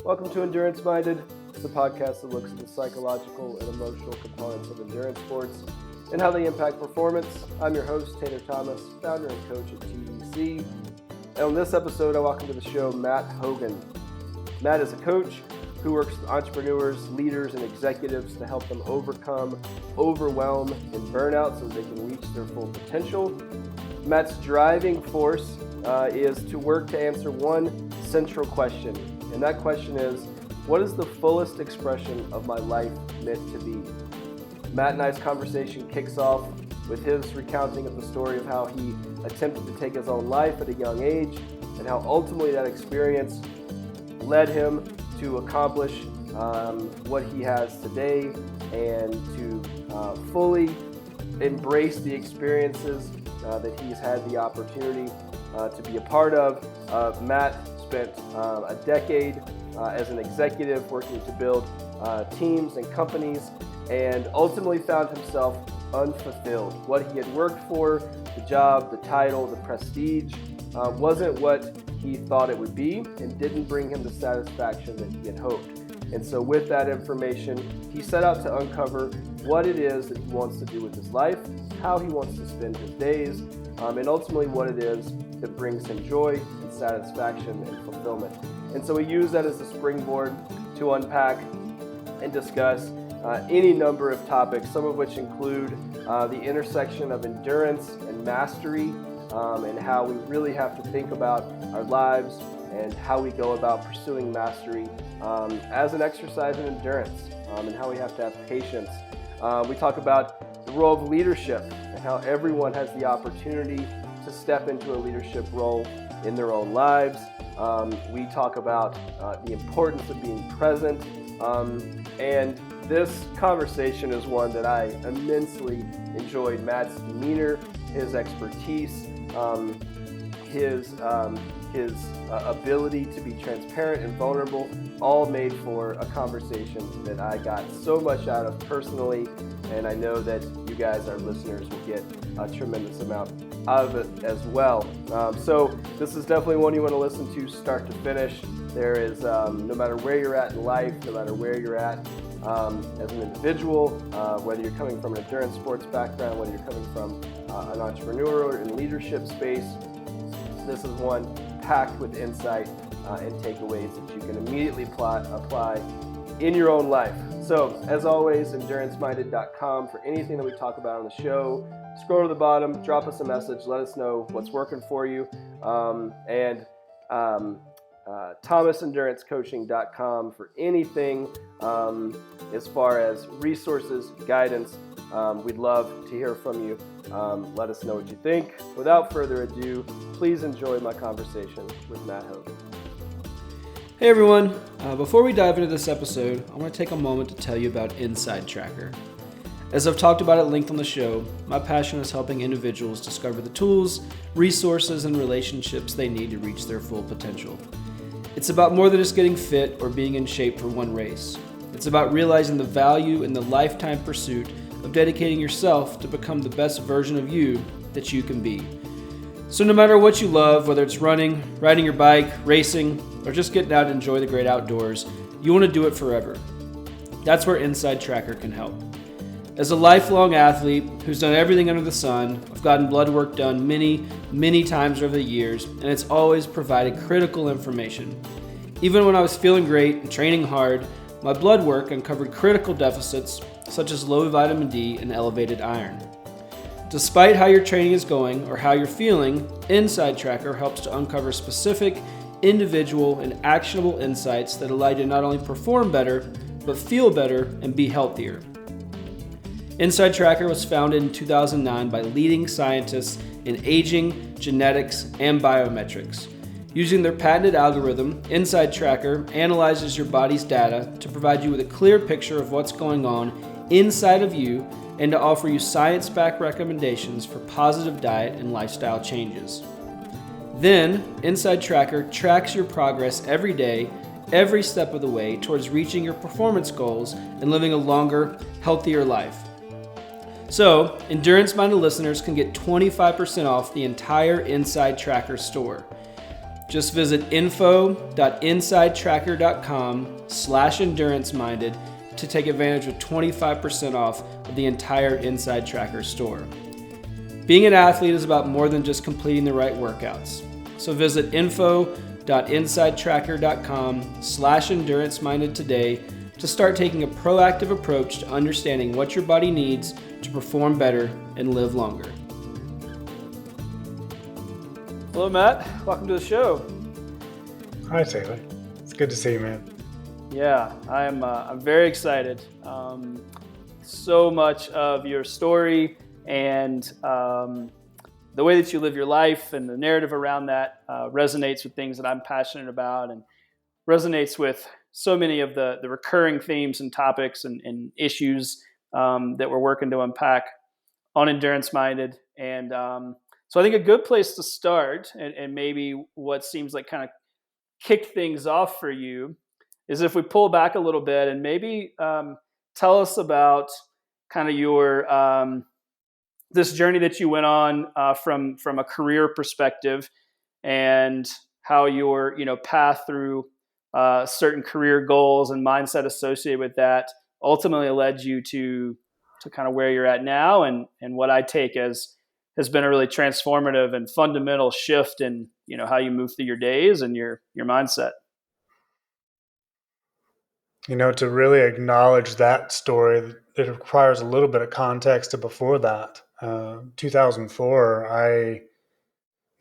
Welcome to Endurance Minded. It's a podcast that looks at the psychological and emotional components of endurance sports and how they impact performance. I'm your host, Taylor Thomas, founder and coach at TDC. And on this episode, I welcome to the show Matt Hogan. Matt is a coach who works with entrepreneurs, leaders, and executives to help them overcome overwhelm and burnout so that they can reach their full potential. Matt's driving force is to work to answer one central question, and that question is, what is the fullest expression of my life meant to be? Matt and I's conversation kicks off with his recounting of the story of how he attempted to take his own life at a young age and how ultimately that experience led him to accomplish what he has today and to fully embrace the experiences that he's had the opportunity to be a part of. Matt spent a decade as an executive working to build teams and companies and ultimately found himself unfulfilled. What he had worked for, the job, the title, the prestige, wasn't what he thought it would be and didn't bring him the satisfaction that he had hoped. And so with that information, he set out to uncover what it is that he wants to do with his life, how he wants to spend his days, and ultimately what it is that brings him joy and satisfaction and fulfillment. And so we use that as a springboard to unpack and discuss any number of topics, some of which include the intersection of endurance and mastery, and how we really have to think about our lives and how we go about pursuing mastery as an exercise in endurance, and how we have to have patience. We talk about the role of leadership and how everyone has the opportunity to step into a leadership role in their own lives. We talk about the importance of being present, and this conversation is one that I immensely enjoyed. Matt's demeanor, his expertise, his ability to be transparent and vulnerable, all made for a conversation that I got so much out of personally, and I know that you guys, our listeners, will get a tremendous amount out of it as well. So this is definitely one you want to listen to start to finish. There is, no matter where you're at in life, no matter where you're at as an individual, whether you're coming from an endurance sports background, whether you're coming from an entrepreneur or in leadership space, this is one packed with insight and takeaways that you can immediately apply in your own life. So, as always, enduranceminded.com for anything that we talk about on the show. Scroll to the bottom, drop us a message, let us know what's working for you. ThomasEnduranceCoaching.com for anything as far as resources, guidance. We'd love to hear from you. Let us know what you think. Without further ado, please enjoy my conversation with Matt Hogan. Hey everyone, before we dive into this episode, I want to take a moment to tell you about InsideTracker. As I've talked about at length on the show, my passion is helping individuals discover the tools, resources, and relationships they need to reach their full potential. It's about more than just getting fit or being in shape for one race. It's about realizing the value in the lifetime pursuit of dedicating yourself to become the best version of you that you can be. So no matter what you love, whether it's running, riding your bike, racing, or just getting out to enjoy the great outdoors, you want to do it forever. That's where InsideTracker can help. As a lifelong athlete who's done everything under the sun, I've gotten blood work done many times over the years, and it's always provided critical information. Even when I was feeling great and training hard, my blood work uncovered critical deficits such as low vitamin D and elevated iron. Despite how your training is going or how you're feeling, InsideTracker helps to uncover specific, individual, and actionable insights that allow you to not only perform better, but feel better and be healthier. InsideTracker was founded in 2009 by leading scientists in aging, genetics, and biometrics. Using their patented algorithm, InsideTracker analyzes your body's data to provide you with a clear picture of what's going on inside of you and to offer you science-backed recommendations for positive diet and lifestyle changes. Then, InsideTracker tracks your progress every day, every step of the way towards reaching your performance goals and living a longer, healthier life. So, endurance-minded listeners can get 25% off the entire InsideTracker store. Just visit info.insidetracker.com/endurance-minded to take advantage of 25% off of the entire Inside Tracker store. Being an athlete is about more than just completing the right workouts. So visit info.insidetracker.com/endurance-minded today to start taking a proactive approach to understanding what your body needs to perform better and live longer. Hello, Matt. Welcome to the show. Hi, Taylor. It's good to see you, man. Yeah, I'm very excited. So much of your story and the way that you live your life and the narrative around that resonates with things that I'm passionate about and resonates with so many of the recurring themes and topics and issues that we're working to unpack on Endurance Minded. And so I think a good place to start and maybe what seems like kind of kick things off for you is if we pull back a little bit and maybe tell us about kind of your this journey that you went on from a career perspective and how your path through certain career goals and mindset associated with that ultimately led you to kind of where you're at now and what I take as has been a really transformative and fundamental shift in how you move through your days and your mindset. To really acknowledge that story, it requires a little bit of context to before that. 2004, I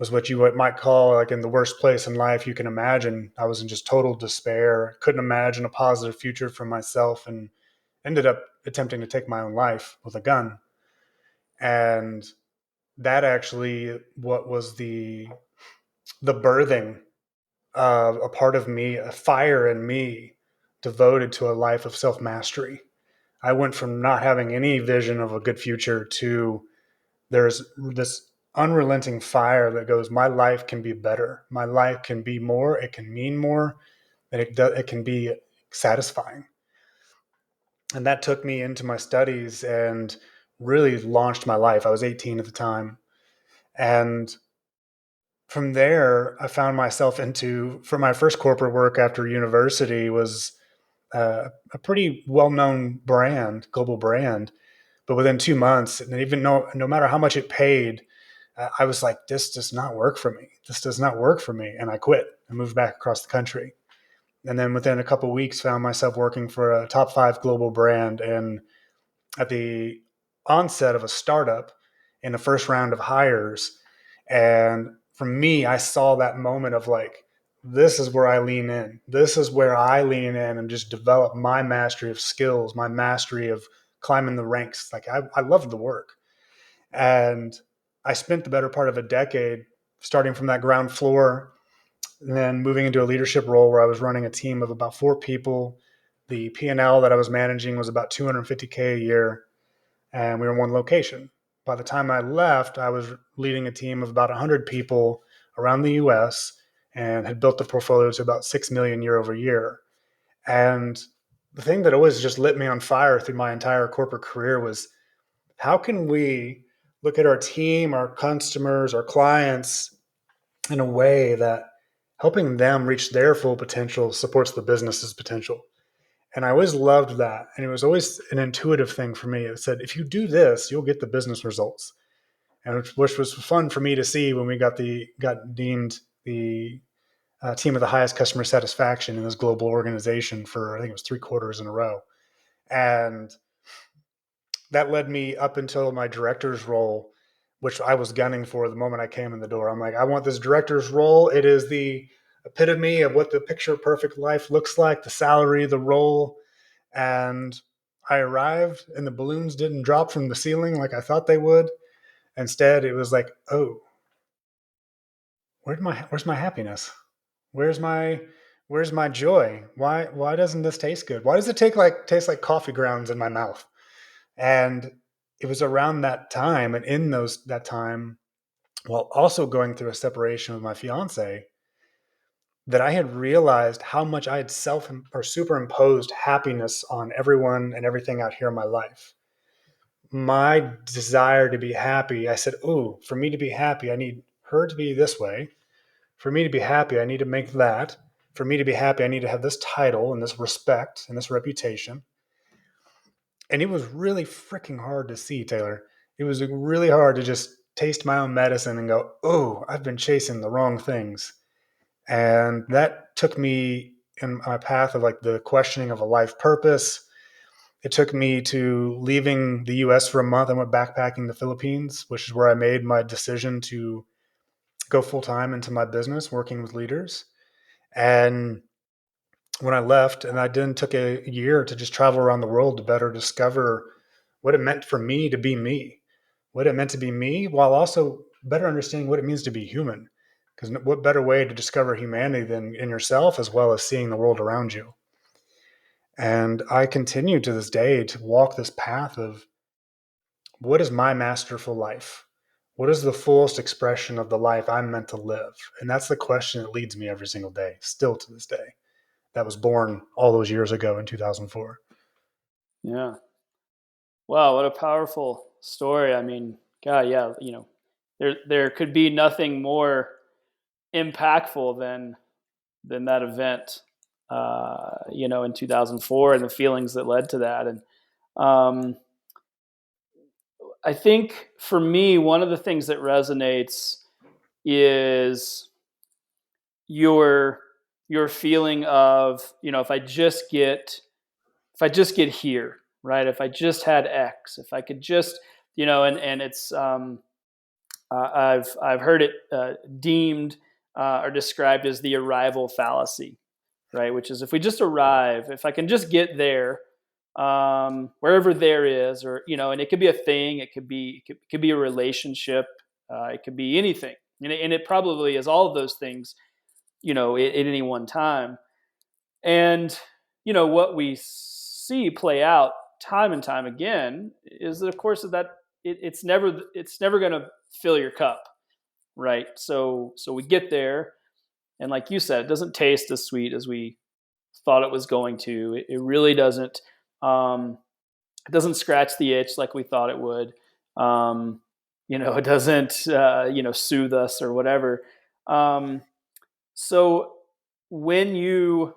was what you might call like in the worst place in life you can imagine. I was in just total despair, couldn't imagine a positive future for myself, and ended up attempting to take my own life with a gun. And that actually what was the birthing of a part of me, a fire in me devoted to a life of self-mastery. I went from not having any vision of a good future to there's this unrelenting fire that goes, my life can be better. My life can be more. It can mean more. And it can be satisfying. And that took me into my studies and really launched my life. I was 18 at the time. And from there, I found myself for my first corporate work after university was a pretty well-known brand, global brand. But within 2 months, and even no matter how much it paid, I was like, this does not work for me. This does not work for me. And I quit and moved back across the country. And then within a couple of weeks, found myself working for a top 5 global brand. And at the onset of a startup in the first round of hires. And for me, I saw that moment of like, this is where I lean in. This is where I lean in and just develop my mastery of skills, my mastery of climbing the ranks. Like I loved the work. And I spent the better part of a decade starting from that ground floor and then moving into a leadership role where I was running a team of about 4 people. The P&L that I was managing was about $250K a year, and we were in one location. By the time I left, I was leading a team of about 100 people around the US and had built the portfolio to about 6 million year over year. And the thing that always just lit me on fire through my entire corporate career was how can we look at our team, our customers, our clients in a way that helping them reach their full potential supports the business's potential. And I always loved that. And it was always an intuitive thing for me. It said, if you do this, you'll get the business results. And which was fun for me to see when we got deemed the team of the highest customer satisfaction in this global organization for, I think it was 3 quarters in a row. And that led me up until my director's role, which I was gunning for the moment I came in the door. I'm like, I want this director's role. It is the epitome of what the picture perfect life looks like, the salary, the role. And I arrived and the balloons didn't drop from the ceiling like I thought they would. Instead, it was like, oh, where's my happiness? Where's my joy? Why doesn't this taste good? Why does it taste like coffee grounds in my mouth? And it was around that time, and in that time, while also going through a separation with my fiance, that I had realized how much I had superimposed happiness on everyone and everything out here in my life. My desire to be happy, I said, oh, for me to be happy, I need her to be this way. For me to be happy, I need to make that. For me to be happy, I need to have this title and this respect and this reputation. And it was really freaking hard to see, Taylor. It was really hard to just taste my own medicine and go, oh, I've been chasing the wrong things. And that took me in my path of like the questioning of a life purpose. It took me to leaving the US for a month. I went backpacking the Philippines, which is where I made my decision to go full time into my business, working with leaders. And when I left, and I then took a year to just travel around the world to better discover what it meant for me to be me, what it meant to be me, while also better understanding what it means to be human. Because what better way to discover humanity than in yourself, as well as seeing the world around you? And I continue to this day to walk this path of what is my masterful life? What is the fullest expression of the life I'm meant to live? And that's the question that leads me every single day, still to this day. That was born all those years ago in 2004. Yeah. Wow, what a powerful story. I mean, God, yeah, there could be nothing more impactful than that event, in 2004 and the feelings that led to that. And um, I think for me, one of the things that resonates is your your feeling of, if I just get here, right? If I just had X, if I could just, and it's I've heard it deemed or described as the arrival fallacy, right? Which is, if we just arrive, if I can just get there, wherever there is, or and it could be a thing, it could be a relationship, it could be anything, and it probably is all of those things, at any one time. And what we see play out time and time again is that, of course, it's never going to fill your cup, right? So we get there, and like you said, it doesn't taste as sweet as we thought it was going to. It really doesn't. It doesn't scratch the itch like we thought it would. It doesn't soothe us or whatever. So when you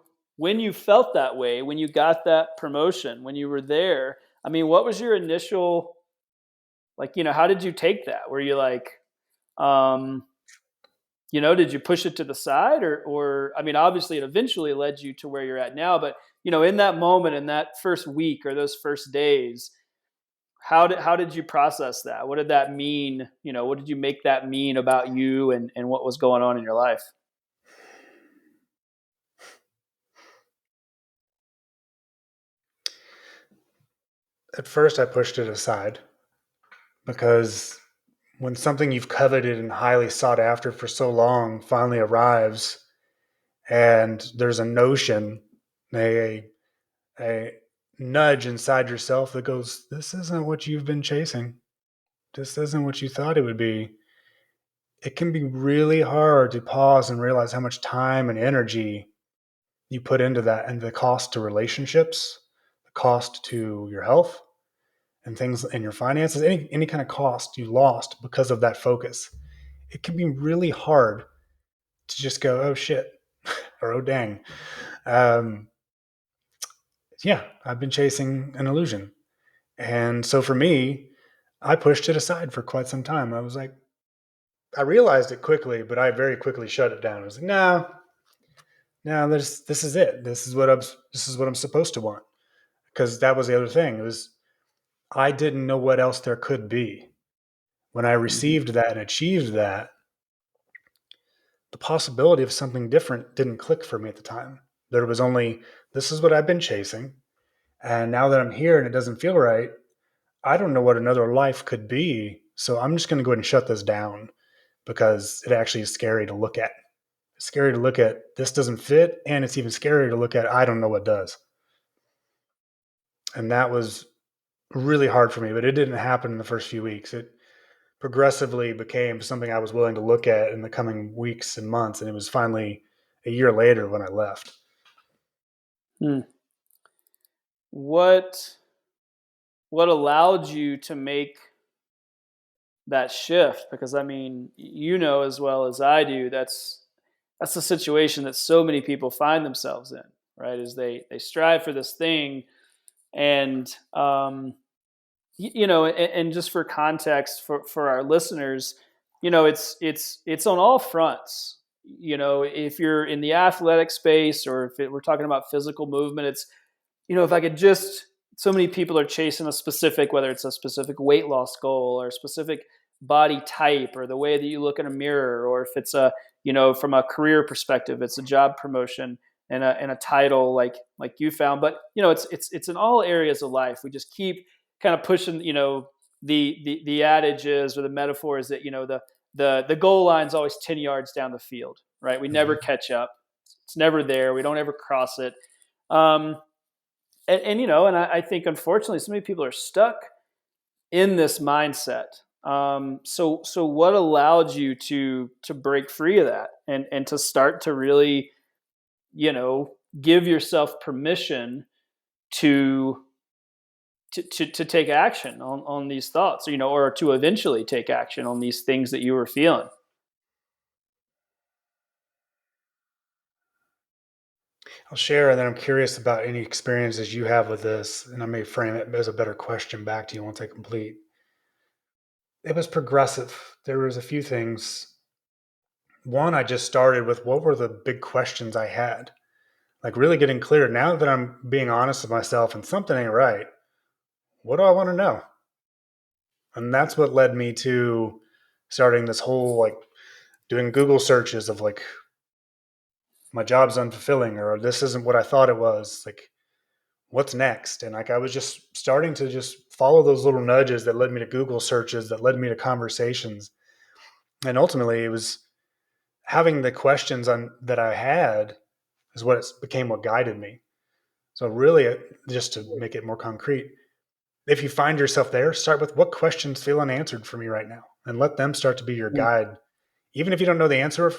felt that way, when you got that promotion, when you were there, I mean, what was your initial, like, how did you take that? Were you like, um, did you push it to the side, or I mean, obviously it eventually led you to where you're at now, but in that moment, in that first week or those first days, how did you process that? What did that mean? What did you make that mean about you and what was going on in your life? At first, I pushed it aside because when something you've coveted and highly sought after for so long finally arrives, and there's a notion, a, a nudge inside yourself that goes, this isn't what you've been chasing. This isn't what you thought it would be. It can be really hard to pause and realize how much time and energy you put into that, and the cost to relationships, the cost to your health and things, and your finances, any kind of cost you lost because of that focus. It can be really hard to just go, oh shit, or oh dang. Um, yeah, I've been chasing an illusion. And so for me, I pushed it aside for quite some time. I was like, I realized it quickly, but I very quickly shut it down. I was like, no, no, this is it. This is what I'm supposed to want. Because that was the other thing. It was, I didn't know what else there could be. When I Mhm. received that and achieved that, the possibility of something different didn't click for me at the time. There was only, this is what I've been chasing. And now that I'm here and it doesn't feel right, I don't know what another life could be. So I'm just going to go ahead and shut this down because it actually is scary to look at. It's scary to look at, this doesn't fit. And it's even scarier to look at, I don't know what does. And that was really hard for me, but it didn't happen in the first few weeks. It progressively became something I was willing to look at in the coming weeks and months. And it was finally a year later when I left. Hmm. What allowed you to make that shift? Because I mean, as well as I do, that's the situation that so many people find themselves in, right? Is they strive for this thing, and and just for context for our listeners, it's on all fronts. If you're in the athletic space, or if we're talking about physical movement, it's if I could just, so many people are chasing a specific, whether it's a specific weight loss goal or a specific body type or the way that you look in a mirror, or if it's from a career perspective, it's a job promotion and a title like you found. But, it's in all areas of life. We just keep kind of pushing, the adage is, or the metaphor is that, the goal line is always 10 yards down the field, right? We never catch up. It's never there. We don't ever cross it. And I think, unfortunately, so many people are stuck in this mindset. So what allowed you to break free of that and to start to really, give yourself permission to take action on these thoughts, or to eventually take action on these things that you were feeling? I'll share, and then I'm curious about any experiences you have with this, and I may frame it as a better question back to you once I complete. It was progressive. There was a few things. One, I just started with what were the big questions I had? Like really getting clear. Now that I'm being honest with myself and something ain't right, what do I want to know? And that's what led me to starting this whole like doing Google searches of like my job's unfulfilling or this isn't what I thought it was. Like what's next? And like I was just starting to just follow those little nudges that led me to Google searches, that led me to conversations. And ultimately it was having the questions on that I had is what became what guided me. So really just to make it more concrete, if you find yourself there, start with what questions feel unanswered for me right now and let them start to be your Mm. guide. Even if you don't know the answer,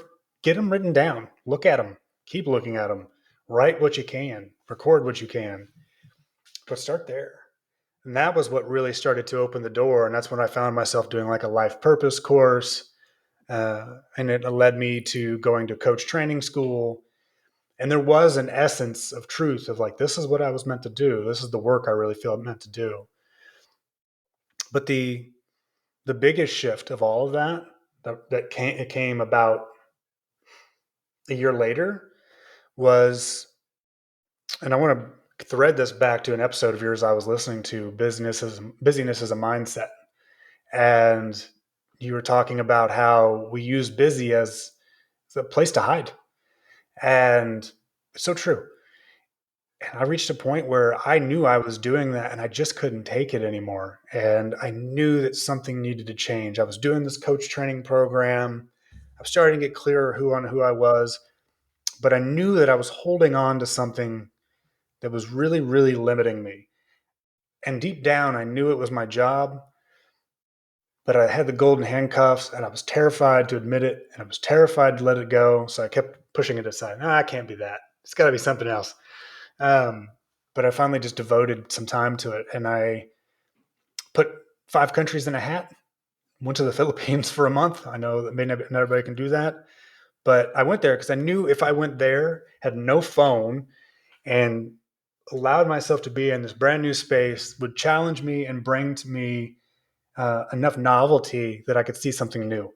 get them written down, look at them, keep looking at them, write what you can, record what you can, but start there. And that was what really started to open the door. And that's when I found myself doing like a life purpose course. And it led me to going to coach training school. And there was an essence of truth of like, this is what I was meant to do. This is the work I really feel meant to do. But the biggest shift of all of that came about a year later was, and I want to thread this back to an episode of yours I was listening to, busyness is a mindset. And you were talking about how we use busy as a place to hide. And it's so true. And I reached a point where I knew I was doing that and I just couldn't take it anymore. And I knew that something needed to change. I was doing this coach training program. I was starting to get clearer on who I was, but I knew that I was holding on to something that was really, really limiting me. And deep down, I knew it was my job, but I had the golden handcuffs and I was terrified to admit it and I was terrified to let it go. So I kept pushing it aside. No, I can't be that. It's got to be something else. Um, but I finally just devoted some time to it, and I put 5 countries in a hat. Went to the Philippines for a month. I know that not everybody can do that, but I went there because I knew if I went there, had no phone, and allowed myself to be in this brand new space, would challenge me and bring to me enough novelty that I could see something new.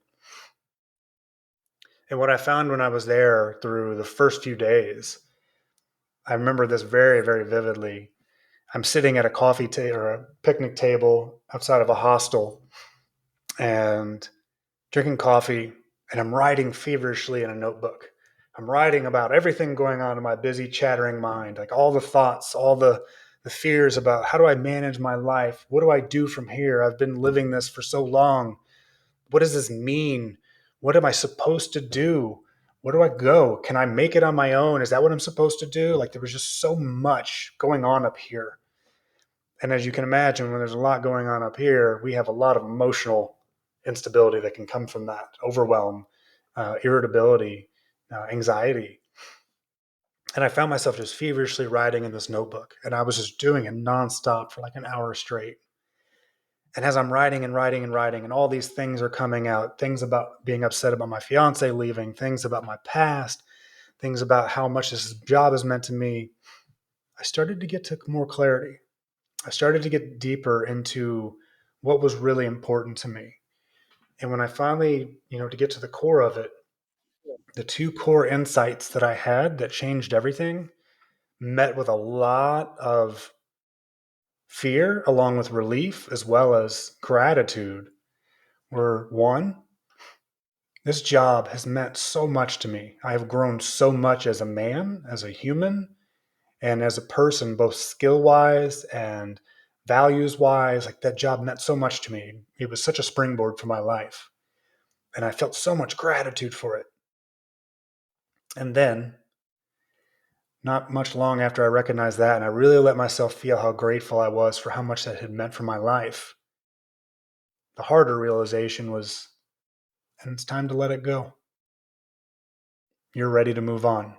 And what I found when I was there through the first few days, I remember this very, very vividly. I'm sitting at a coffee table or a picnic table outside of a hostel and drinking coffee, and I'm writing feverishly in a notebook. I'm writing about everything going on in my busy, chattering mind, like all the thoughts, all the fears about how do I manage my life? What do I do from here? I've been living this for so long. What does this mean? What am I supposed to do? Where do I go? Can I make it on my own? Is that what I'm supposed to do? Like there was just so much going on up here. And as you can imagine, when there's a lot going on up here, we have a lot of emotional instability that can come from that overwhelm, irritability, anxiety. And I found myself just feverishly writing in this notebook. And I was just doing it nonstop for like an hour straight. And as I'm writing and writing and writing, and all these things are coming out, things about being upset about my fiance leaving, things about my past, things about how much this job has meant to me, I started to get to more clarity. I started to get deeper into what was really important to me. And when I finally, to get to the core of it, the two core insights that I had that changed everything met with a lot of fear along with relief as well as gratitude were: one, this job has meant so much to me. I have grown so much as a man, as a human, and as a person, both skill wise and values wise. Like, that job meant so much to me. It was such a springboard for my life. And I felt so much gratitude for it. And then, not much long after I recognized that, and I really let myself feel how grateful I was for how much that had meant for my life, the harder realization was, and it's time to let it go. You're ready to move on.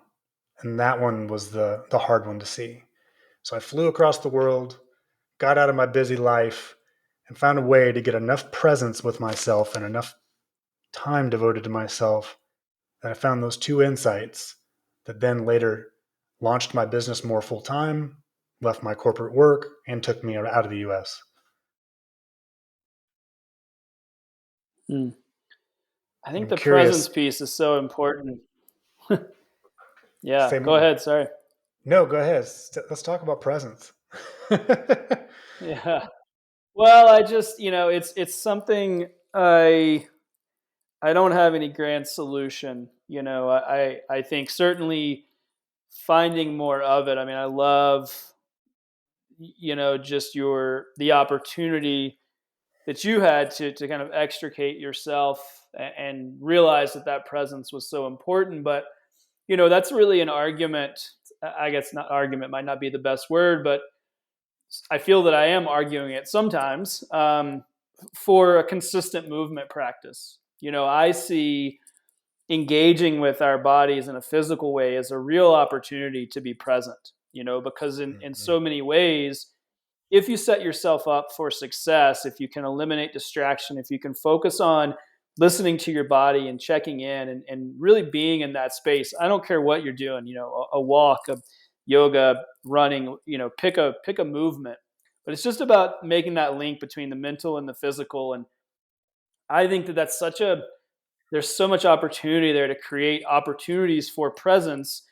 And that one was the hard one to see. So I flew across the world, got out of my busy life, and found a way to get enough presence with myself and enough time devoted to myself that I found those two insights that then later launched my business more full time, left my corporate work, and took me out of the US. I think I'm the presence curious. piece is so important. Yeah, Say go more. ahead. Sorry. No, go ahead. Let's talk about presence. Yeah. Well, I just, it's something I don't have any grand solution. I think certainly finding more of it. I mean, I love, just the opportunity that you had to kind of extricate yourself and realize that presence was so important. But that's really an argument. I guess not argument might not be the best word, but I feel that I am arguing it sometimes, for a consistent movement practice. I see engaging with our bodies in a physical way as a real opportunity to be present, because in Mhm. so many ways, if you set yourself up for success, if you can eliminate distraction, if you can focus on listening to your body and checking in and really being in that space, I don't care what you're doing, a walk, a yoga, running, pick a movement. But it's just about making that link between the mental and the physical. And I think that's there's so much opportunity there to create opportunities for presence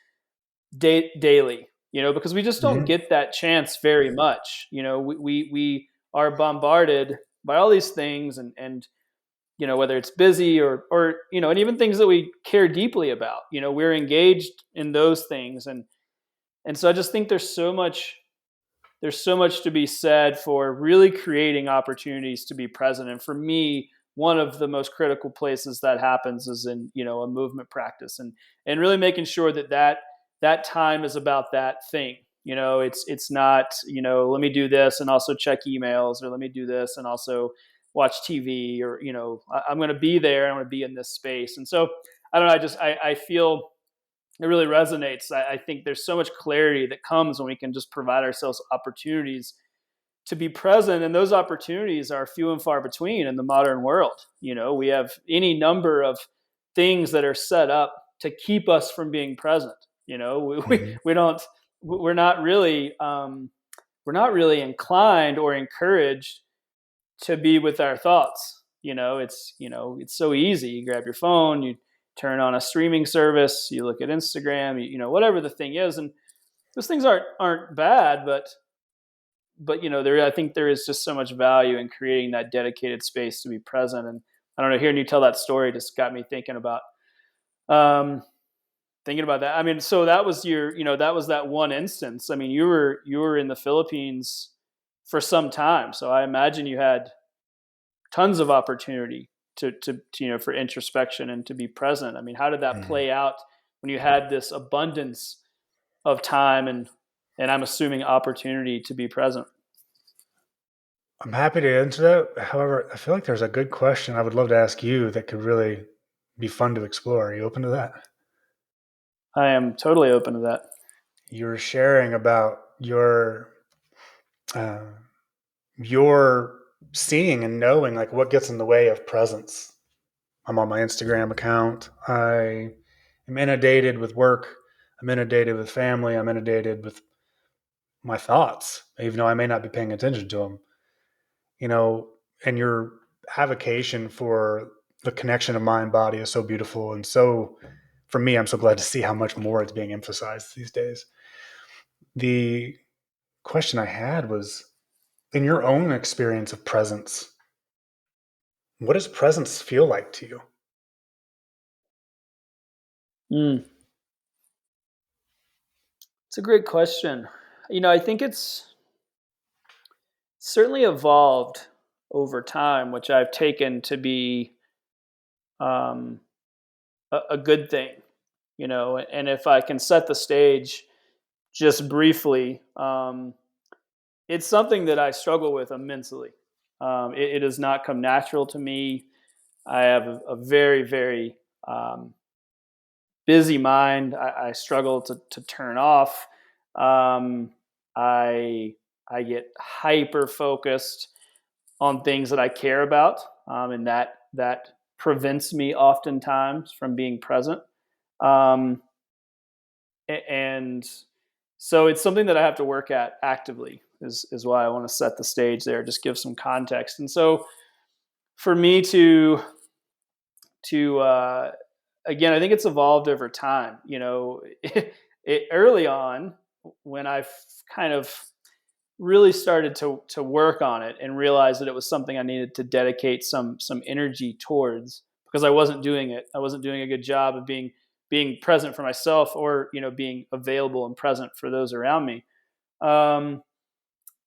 daily, because we just don't Mhm. get that chance very much. We are bombarded by all these things, and whether it's busy or and even things that we care deeply about, we're engaged in those things. And so I just think there's so much to be said for really creating opportunities to be present. And for me, one of the most critical places that happens is in, a movement practice, and really making sure that time is about that thing. It's not, let me do this and also check emails, or let me do this and also watch TV, or, I'm going to be there. I'm going to be in this space. And so I don't know. I feel it really resonates. I think there's so much clarity that comes when we can just provide ourselves opportunities to be present, and those opportunities are few and far between in the modern world. We have any number of things that are set up to keep us from being present. Mhm. We don't we're not really inclined or encouraged to be with our thoughts. It's so easy. You grab your phone, you turn on a streaming service, you look at Instagram, whatever the thing is. And those things aren't bad, but there, I think there is just so much value in creating that dedicated space to be present. And I don't know, hearing you tell that story just got me um thinking about that. I mean, so that was that was that one instance. I mean, you were in the Philippines for some time, so I imagine you had tons of opportunity to for introspection and to be present. I mean, how did that Mhm. play out when you had this abundance of time and I'm assuming opportunity to be present? I'm happy to answer that. However, I feel like there's a good question I would love to ask you that could really be fun to explore. Are you open to that? I am totally open to that. You were sharing about uh, your seeing and knowing like what gets in the way of presence. I'm on my Instagram account. I am inundated with work. I'm inundated with family. I'm inundated with my thoughts, even though I may not be paying attention to them. And your avocation for the connection of mind body is so beautiful. And so, for me, I'm so glad to see how much more it's being emphasized these days. The question I had was, in your own experience of presence, what does presence feel like to you? Mm, it's a great question. I think it's certainly evolved over time, which I've taken to be um, a good thing. And if I can set the stage just briefly, it's something that I struggle with immensely. It has not come natural to me. I have a very, very um, busy mind. I struggle to turn off. Um, I I get hyper focused on things that I care about, and that prevents me oftentimes from being present. Um, and so it's something that I have to work at actively. Is why I want to set the stage there, just give some context. And so for me to again, I think it's evolved over time. Early on when I kind of really started to work on it and realized that it was something I needed to dedicate some energy towards because I wasn't doing it. I wasn't doing a good job of being present for myself or being available and present for those around me. Um,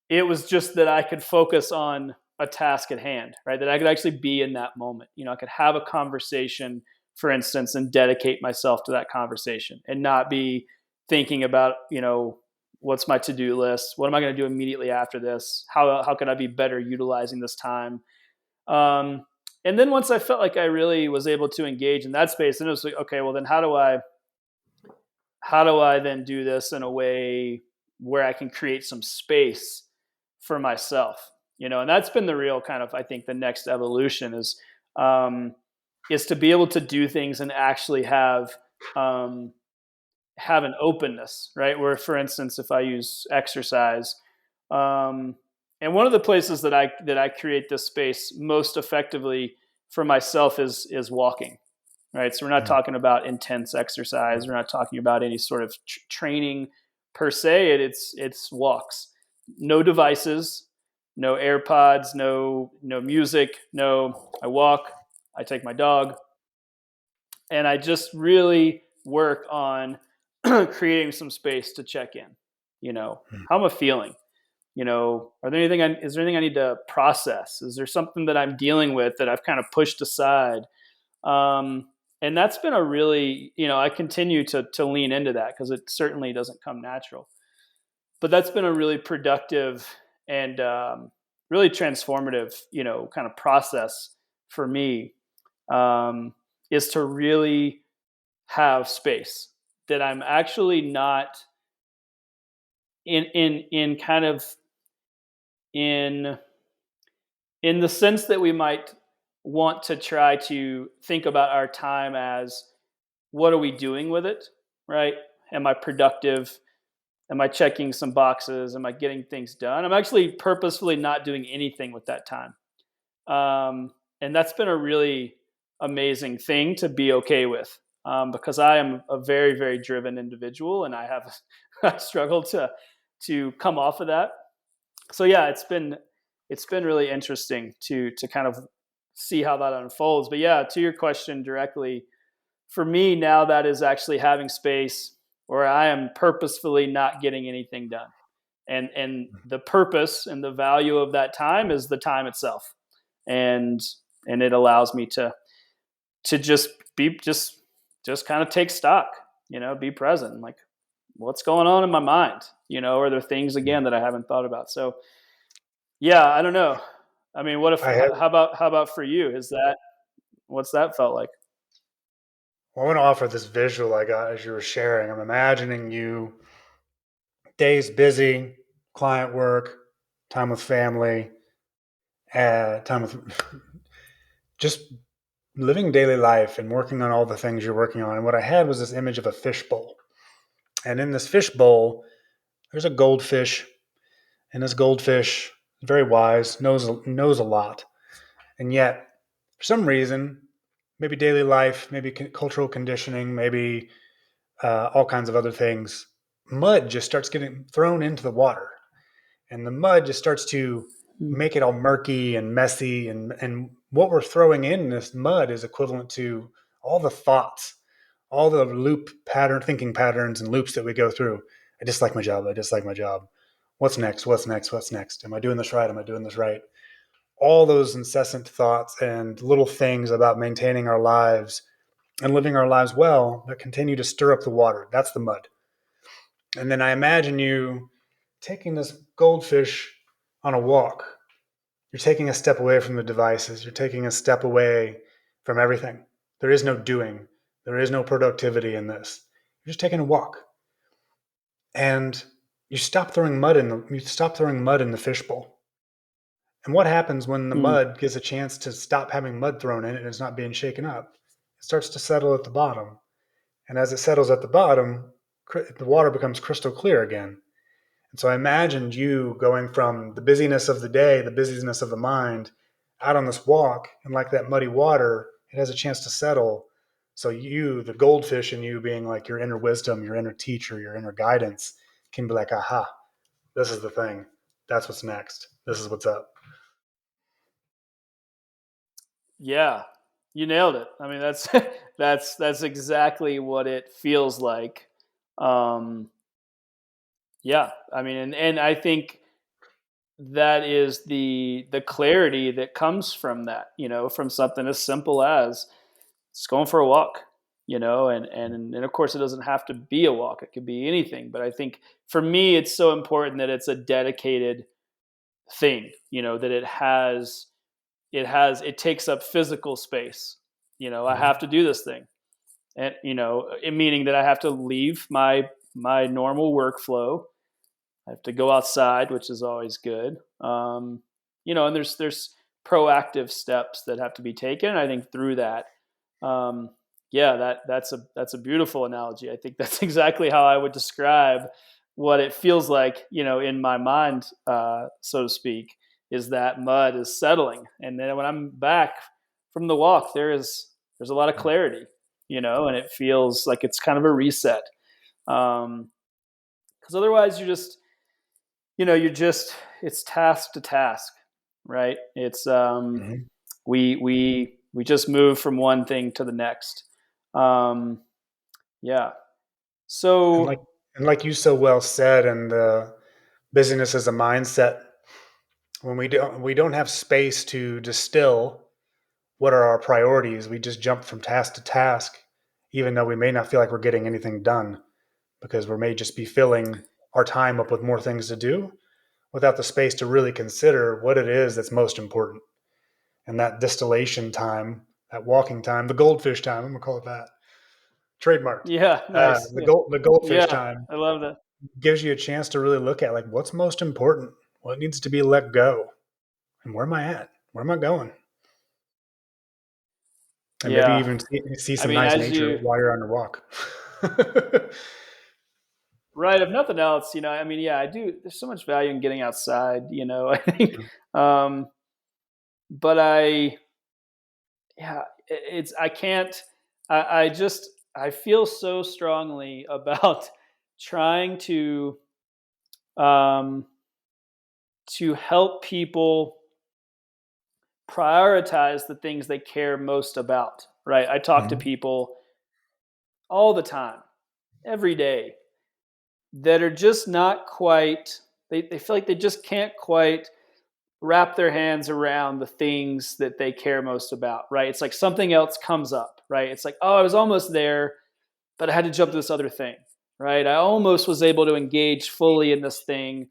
it was just that I could focus on a task at hand, right? That I could actually be in that moment. I could have a conversation, for instance, and dedicate myself to that conversation and not be thinking about, what's my to-do list? What am I going to do immediately after this? How can I be better utilizing this time? Um, and then once I felt like I really was able to engage in that space, then it was like, okay, well then how do I then do this in a way where I can create some space for myself? And that's been the real kind of, I think, the next evolution um, is to be able to do things and actually um, have an openness, right? Where, for instance, if I use exercise, um, and one of the places that I create this space most effectively for myself is walking, right? So we're not Mm. talking about intense exercise. We're not talking about any sort of training per se. It's walks, no devices, no AirPods, no music, no. I walk. I take my dog, and I just really work on creating some space to check in. Mm. How am I feeling? Is there anything I need to process? Is there something that I'm dealing with that I've kind of pushed aside? Um, and that's been a really, I continue to lean into that because it certainly doesn't come natural. But that's been a really productive and really transformative, kind of process for me, um, is to really have space that I'm actually not in kind of in in the sense that we might want to try to think about our time as what are we doing with it, right? Am I productive? Am I checking some boxes? Am I getting things done? I'm actually purposefully not doing anything with that time. And that's been a really amazing thing to be okay with, because I am a very, very driven individual and I have I struggled to come off of that. So yeah, it's been really interesting to kind of see how that unfolds. But yeah, to your question directly, for me now that is actually having space where I am purposefully not getting anything done. And the purpose and the value of that time is the time itself. And and it allows me to just be just kind of take stock, be present. Like what's going on in my mind? Are there things again that I haven't thought about? So yeah, I don't know. I mean, what if I have. how about for you? What's that felt like? I want to offer this visual I got as you were sharing. I'm imagining you days busy, client work, time with family, time with just living daily life and working on all the things you're working on. And what I had was this image of a fishbowl. And in this fishbowl, there's a goldfish, and this goldfish is very wise, knows a lot. And yet, for some reason, maybe daily life, maybe cultural conditioning, maybe all kinds of other things, mud just starts getting thrown into the water. And the mud just starts to make it all murky and messy. And what we're throwing in this mud is equivalent to all the thoughts, all the thinking patterns and loops that we go through. I dislike my job. I dislike my job. What's next? What's next? What's next? Am I doing this right? Am I doing this right? All those incessant thoughts and little things about maintaining our lives and living our lives well that continue to stir up the water. That's the mud. And then I imagine you taking this goldfish on a walk. You're taking a step away from the devices. You're taking a step away from everything. There is no doing. There is no productivity in this. You're just taking a walk. And you stop throwing mud in the fishbowl. And what happens when the mud gets a chance to stop having mud thrown in it and it's not being shaken up? It starts to settle at the bottom. And as it settles at the bottom, the water becomes crystal clear again. And so I imagined you going from the busyness of the day, the busyness of the mind, out on this walk, and like that muddy water, it has a chance to settle. So you, the goldfish in you being like your inner wisdom, your inner teacher, your inner guidance, can be like, aha, this is the thing. That's what's next. This is what's up. Yeah, you nailed it. I mean, that's that's exactly what it feels like. Um, yeah, I mean, and I think that is the clarity that comes from that. From something as simple as just going for a walk. And of course, it doesn't have to be a walk; it could be anything. But I think for me, it's so important that it's a dedicated thing. That it takes up physical space. I have to do this thing, and meaning that I have to leave my normal workflow. I have to go outside, which is always good. And there's proactive steps that have to be taken. I think through that, um, yeah, that's a beautiful analogy. I think that's exactly how I would describe what it feels like, in my mind, so to speak, is that mud is settling, and then when I'm back from the walk, there's a lot of clarity, and it feels like it's kind of a reset. Because otherwise, it's task to task, right? It's Mm-hmm. we just move from one thing to the next. Um, yeah. And So like you so well said, and the busyness as a mindset, when we don't have space to distill what are our priorities, we just jump from task to task, even though we may not feel like we're getting anything done because we may just be filling our time up with more things to do without the space to really consider what it is that's most important. And that distillation time, that walking time, the goldfish time, I'm gonna call it that, trademarked. yeah, nice. The goldfish Yeah, time I love that. gives you a chance to really look at like what's most important, what needs to be let go, and where am I at? Where am I going? And maybe Yeah. even see I some mean, nice as nature you while you're on your walk. right, if nothing else, I mean, yeah, I do. There's so much value in getting outside. I think, um, but yeah, it's I can't. I just I feel so strongly about trying um, to help people prioritize the things they care most about. Right, I talk to Mhm. people all the time, every day, that are just not quite. They feel like they just can't quite wrap their hands around the things that they care most about, right? It's like something else comes up, right? It's like, oh, I was almost there, but I had to jump to this other thing, right? I almost was able to engage fully in this thing,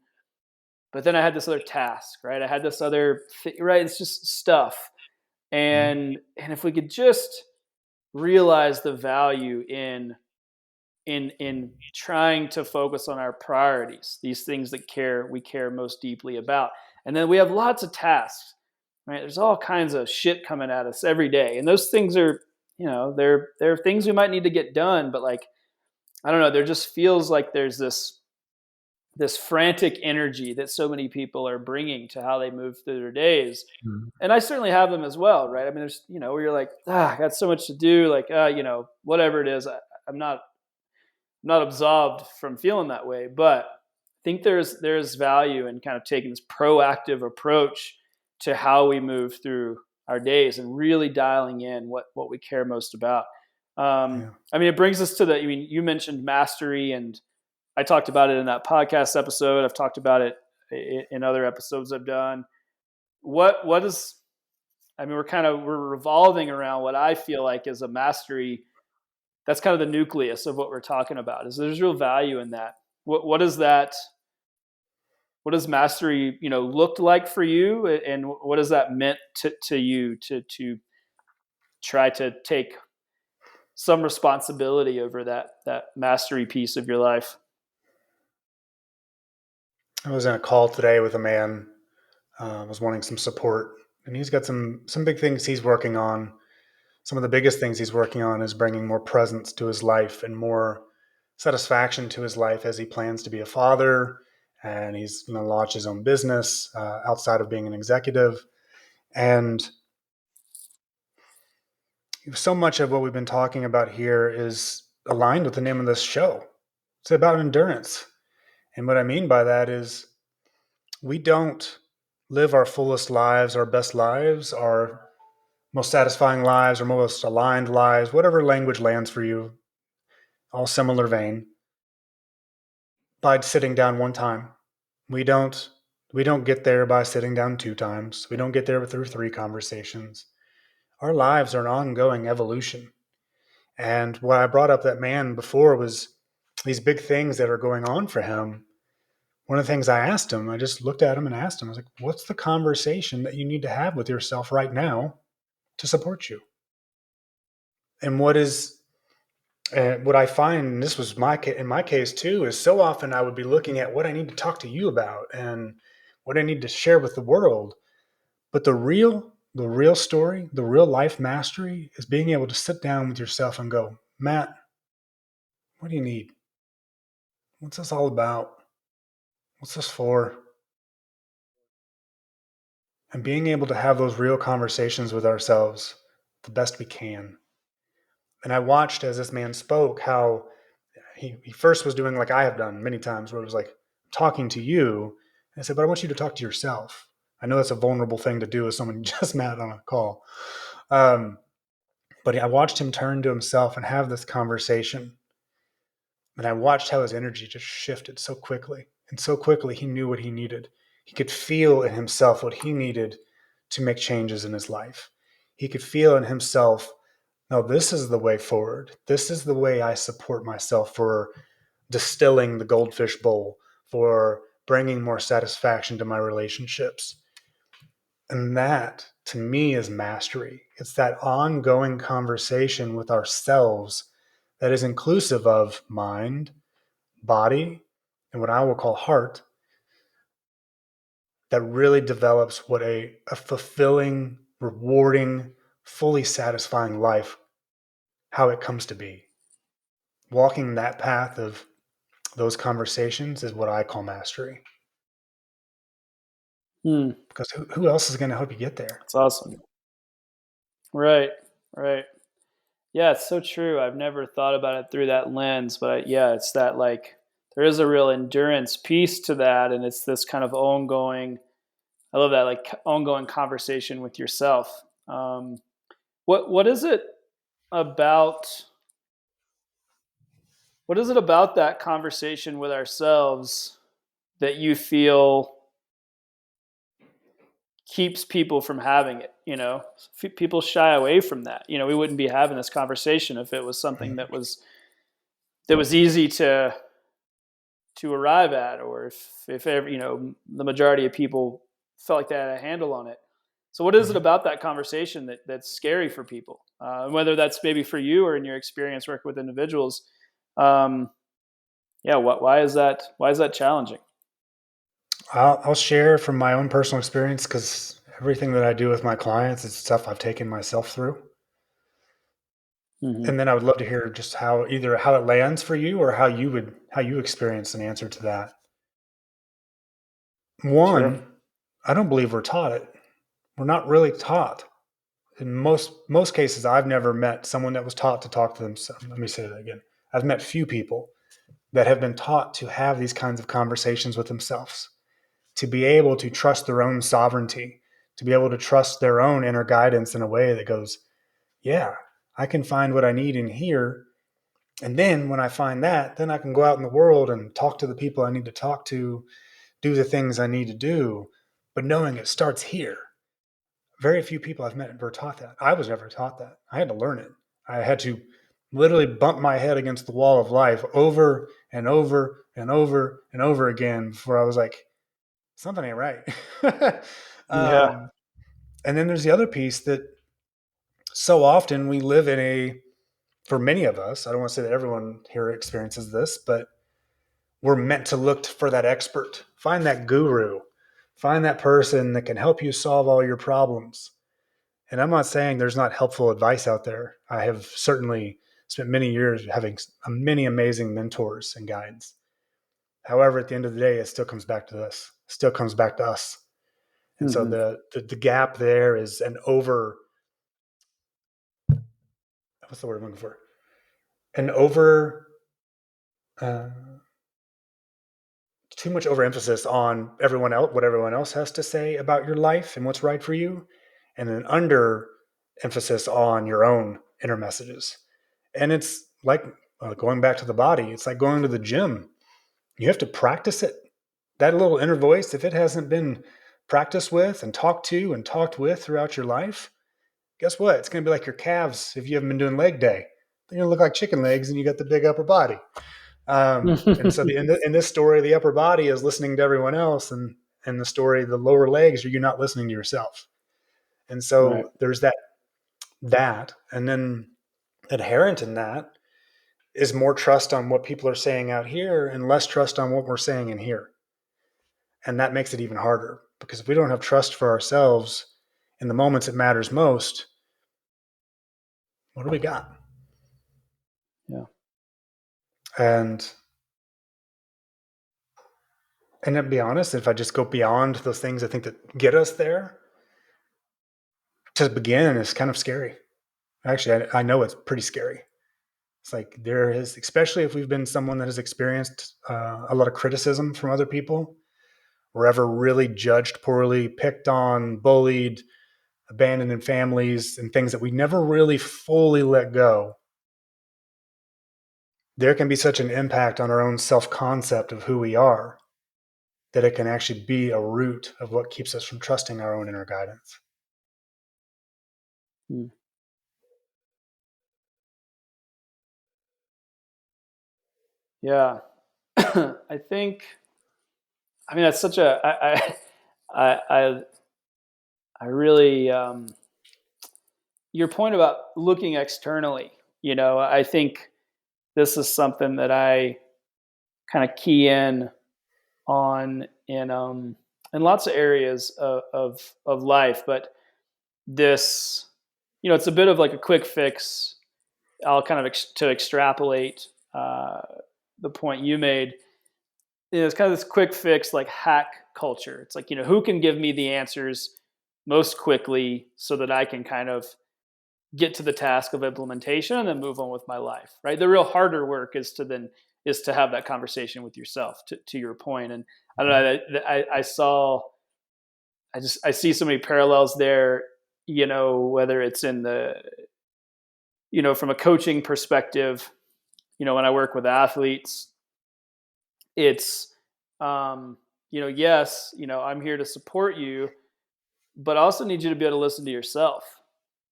but then I had this other task, right? I had this other thing, right? It's just stuff. Mhm. And if we could just realize the value in trying to focus on our priorities, these things that we care most deeply about. And then we have lots of tasks. right? There's all kinds of shit coming at us every day. And those things are, they're things we might need to get done, but like, I don't know, there just feels like there's this frantic energy that so many people are bringing to how they move through their days. Mhm. And I certainly have them as well, right? I mean, there's, where you're like, I got so much to do, like, whatever it is, I'm not absolved from feeling that way, but I think there's value in kind of taking this proactive approach to how we move through our days and really dialing in what we care most about. Yeah. I mean, it brings us to you mentioned mastery, and I talked about it in that podcast episode. I've talked about it in other episodes I've done. What is, I mean, we're revolving around what I feel like is a mastery. That's kind of the nucleus of what we're talking about. Is there's real value in that. What is that? What does mastery, looked like for you, and what has that meant to you to try to take some responsibility over that mastery piece of your life? I was in a call today with a man, was wanting some support, and he's got some big things he's working on. Some of the biggest things he's working on is bringing more presence to his life and more satisfaction to his life as he plans to be a father, and he's going to launch his own business outside of being an executive. And so much of what we've been talking about here is aligned with the name of this show. It's about endurance. And what I mean by that is we don't live our fullest lives, our best lives, our most satisfying lives, or most aligned lives, whatever language lands for you, all similar vein, by sitting down one time. We don't get there by sitting down 2 times. We don't get there through 3 conversations. Our lives are an ongoing evolution. And what I brought up that man before was these big things that are going on for him. One of the things I asked him, I just looked at him and asked him, I was like, what's the conversation that you need to have with yourself right now to support you? And what I find, and this was in my case too, is so often I would be looking at what I need to talk to you about and what I need to share with the world. But the real story, the real life mastery is being able to sit down with yourself and go, Matt, what do you need? What's this all about? What's this for? And being able to have those real conversations with ourselves the best we can. And I watched as this man spoke how he first was doing like I have done many times, where it was like talking to you. And I said, but I want you to talk to yourself. I know that's a vulnerable thing to do with someone you just met on a call. But I watched him turn to himself and have this conversation. And I watched how his energy just shifted so quickly. And so quickly, he knew what he needed. He could feel in himself what he needed to make changes in his life. He could feel in himself, no, this is the way forward. This is the way I support myself for distilling the goldfish bowl, for bringing more satisfaction to my relationships. And that, to me, is mastery. It's that ongoing conversation with ourselves that is inclusive of mind, body, and what I will call heart, that really develops what a fulfilling, rewarding, fully satisfying life, how it comes to be. Walking that path of those conversations is what I call mastery. Because who else is going to help you get there? That's awesome. Right. Yeah, it's so true. I've never thought about it through that lens, but it's that, like, there is a real endurance piece to that, and it's this kind of ongoing. I love that, like, ongoing conversation with yourself. What is it about? What is it about that conversation with ourselves that you feel keeps people from having it? People shy away from that. We wouldn't be having this conversation if it was something that was easy to arrive at, or if ever, the majority of people felt like they had a handle on it. So what is it about that conversation that's scary for people? Whether that's maybe for you or in your experience working with individuals. Why is that challenging? I'll share from my own personal experience, because Everything that I do with my clients is stuff I've taken myself through. Mm-hmm. And then I would love to hear just how either how it lands for you or how you experience an answer to that. Sure. One, I don't believe we're taught it. We're not really taught. In most cases, I've never met someone that was taught to talk to themselves. Let me say that again. I've met few people that have been taught to have these kinds of conversations with themselves, to be able to trust their own sovereignty, to be able to trust their own inner guidance in a way that goes, yeah, I can find what I need in here. And then when I find that, then I can go out in the world and talk to the people I need to talk to, do the things I need to do. But knowing it starts here. Very few people I've met were taught that. I was never taught that. I had to learn it. I had to literally bump my head against the wall of life over and over and over and over again before I was like, something ain't right. Yeah. um, and then there's the other piece that so often we live in for many of us, I don't want to say that everyone here experiences this, but we're meant to look for that expert, find that guru, find that person that can help you solve all your problems. And I'm not saying there's not helpful advice out there. I have certainly spent many years having many amazing mentors and guides. However, at the end of the day, it still comes back to this. It still comes back to us. And so Mm-hmm. the gap there is what's the word I'm looking for? An over uh, too much overemphasis on everyone else, what everyone else has to say about your life and what's right for you, and an under emphasis on your own inner messages. And it's like going back to the body. It's like going to the gym. You have to practice it. That little inner voice, if it hasn't been practiced with and talked to and talked with throughout your life, guess what? It's going to be like your calves if you haven't been doing leg day. They're going to look like chicken legs and you got the big upper body. And so in this story, the upper body is listening to everyone else, and the story, the lower legs, are you not listening to yourself? And Right. so there's that, and then inherent in that is more trust on what people are saying out here and less trust on what we're saying in here. And that makes it even harder because if we don't have trust for ourselves in the moments it matters most, what do we got? Yeah. And to be honest, if I just go beyond those things I think that get us there, to begin is kind of scary. Actually, I know it's pretty scary. It's like there is, especially if we've been someone that has experienced a lot of criticism from other people, or ever really judged poorly, picked on, bullied, abandoned in families, and things that we never really fully let go. There can be such an impact on our own self-concept of who we are that it can actually be a root of what keeps us from trusting our own inner guidance. Mm. Yeah. I think, I mean, that's such a, I really, your point about looking externally, I think this is something that I kind of key in on in lots of areas of life, but this, it's a bit of like a quick fix. I'll kind of to extrapolate the point you made. It's kind of this quick fix, like hack culture. It's like, who can give me the answers most quickly so that I can kind of get to the task of implementation and then move on with my life, right? The real harder work is to have that conversation with yourself, to your point. And I don't know, I see so many parallels there, whether it's in from a coaching perspective, when I work with athletes, it's, yes, I'm here to support you, but I also need you to be able to listen to yourself,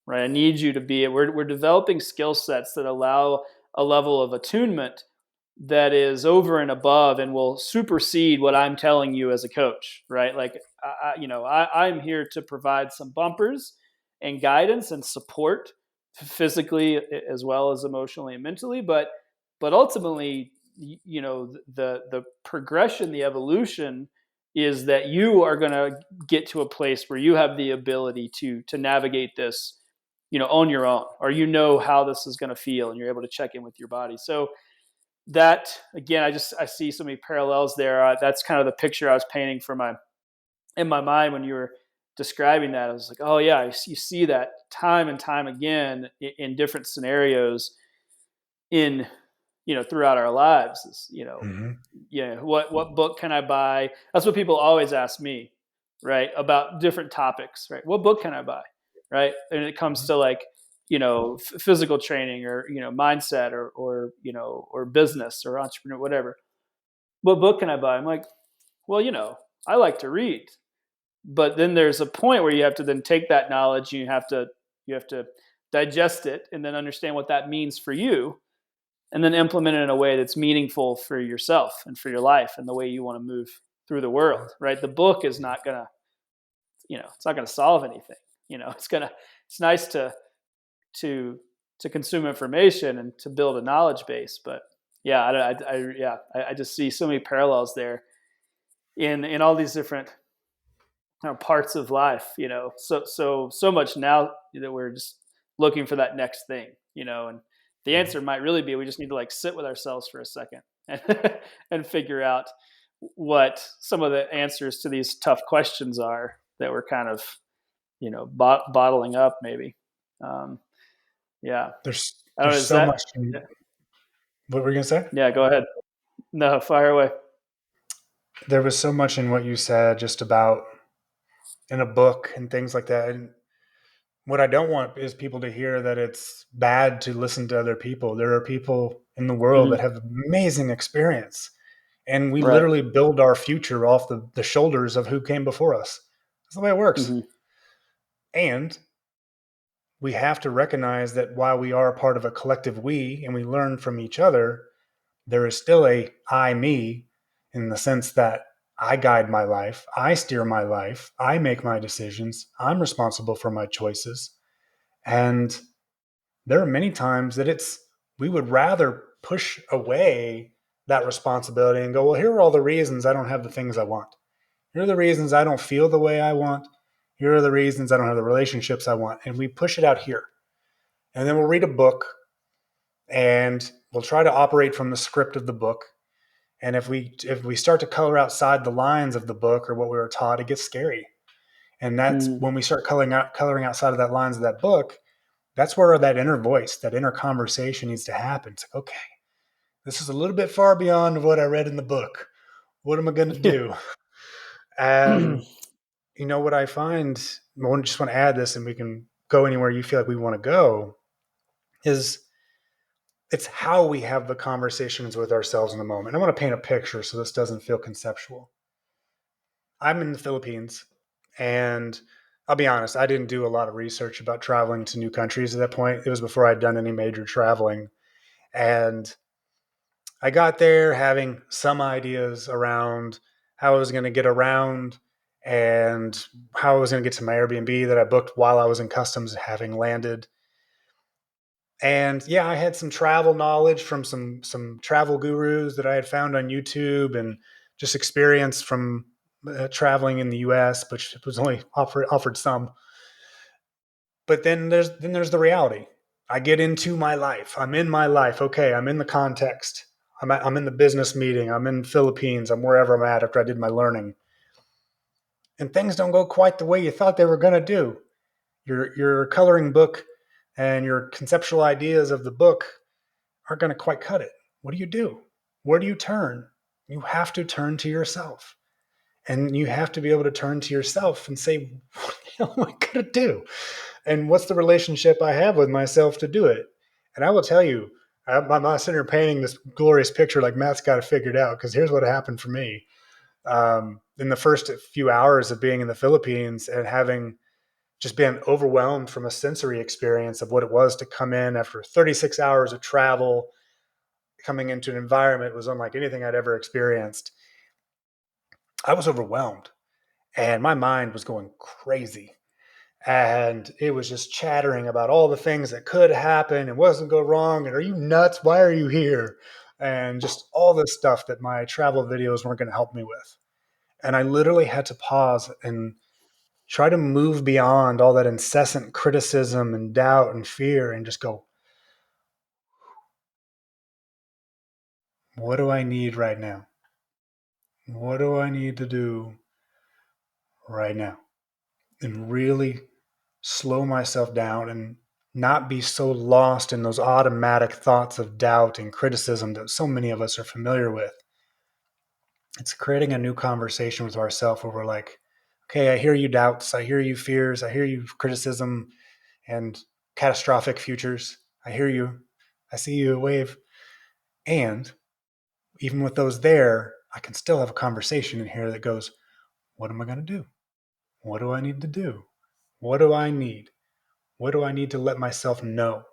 right? I need you to we're developing skill sets that allow a level of attunement that is over and above and will supersede what I'm telling you as a coach, right? Like, I'm here to provide some bumpers and guidance and support physically as well as emotionally and mentally, but ultimately, the progression, the evolution is that you are going to get to a place where you have the ability to navigate this, on your own, or how this is going to feel, and you're able to check in with your body. So that, again, I see so many parallels there. That's kind of the picture I was painting in my mind when you were describing that. I was like, oh yeah, you see that time and time again in different scenarios in throughout our lives. What book can I buy? That's what people always ask me, right, about different topics, right? What book can I buy, right? And it comes to like physical training, or mindset, or business, or entrepreneur, whatever. What book can I buy? I'm like, well, I like to read, but then there's a point where you have to then take that knowledge, and you have to digest it, and then understand what that means for you, and then implement it in a way that's meaningful for yourself and for your life and the way you want to move through the world, right? The book is not gonna, it's not gonna solve anything. It's nice to consume information and to build a knowledge base, but yeah, I just see so many parallels there in all these different parts of life. So much now that we're just looking for that next thing, and the answer might really be we just need to like sit with ourselves for a second and and figure out what some of the answers to these tough questions are that we're kind of bottling up maybe. Yeah. There's I don't know, there's is so that? much. What were you gonna say? Yeah, go ahead. No, fire away. There was so much in what you said just about in a book and things like that. And what I don't want is people to hear that it's bad to listen to other people. There are people in the world that Mm-hmm. have amazing experience, and we Right. literally build our future off the shoulders of who came before us. That's the way it works. Mm-hmm. And we have to recognize that while we are a part of a collective we and we learn from each other, there is still a I, me, in the sense that I guide my life, I steer my life, I make my decisions, I'm responsible for my choices. And there are many times that we would rather push away that responsibility and go, well, here are all the reasons I don't have the things I want. Here are the reasons I don't feel the way I want. Here are the reasons I don't have the relationships I want. And we push it out here. And then we'll read a book and we'll try to operate from the script of the book. And if we start to color outside the lines of the book or what we were taught, it gets scary. And that's Mm-hmm. when we start coloring outside of that lines of that book. That's where that inner voice, that inner conversation needs to happen. It's like, okay, this is a little bit far beyond what I read in the book. What am I going to do? And what I find, I just want to add this, and we can go anywhere you feel like we want to go, is it's how we have the conversations with ourselves in the moment. I want to paint a picture so this doesn't feel conceptual. I'm in the Philippines, and I'll be honest, I didn't do a lot of research about traveling to new countries at that point. It was before I'd done any major traveling. And I got there having some ideas around how I was going to get around and how I was going to get to my Airbnb that I booked while I was in customs, having landed. And yeah, I had some travel knowledge from some travel gurus that I had found on YouTube, and just experience from traveling in the U.S., which was only offered some. But then there's the reality. I get into my life. I'm in my life. Okay, I'm in the context. I'm in the business meeting. I'm in the Philippines. I'm wherever I'm at after I did my learning, and things don't go quite the way you thought they were going to do. Your coloring book and your conceptual ideas of the book aren't going to quite cut it. What do you do? Where do you turn? You have to turn to yourself. And you have to be able to turn to yourself and say, what the hell am I going to do? And what's the relationship I have with myself to do it? And I will tell you, I'm not sitting here painting this glorious picture like Matt's got it figured out, because here's what happened for me. In the first few hours of being in the Philippines and having just been overwhelmed from a sensory experience of what it was to come in after 36 hours of travel, coming into an environment was unlike anything I'd ever experienced. I was overwhelmed and my mind was going crazy. And it was just chattering about all the things that could happen and wasn't go wrong. And are you nuts? Why are you here? And just all this stuff that my travel videos weren't going to help me with. And I literally had to pause and try to move beyond all that incessant criticism and doubt and fear and just go, what do I need right now? What do I need to do right now? And really slow myself down and not be so lost in those automatic thoughts of doubt and criticism that so many of us are familiar with. It's creating a new conversation with ourselves where we're like, okay, I hear you doubts, I hear you fears, I hear you criticism and catastrophic futures. I hear you. I see you wave. And even with those there, I can still have a conversation in here that goes, what am I going to do? What do I need to do? What do I need? What do I need to let myself know?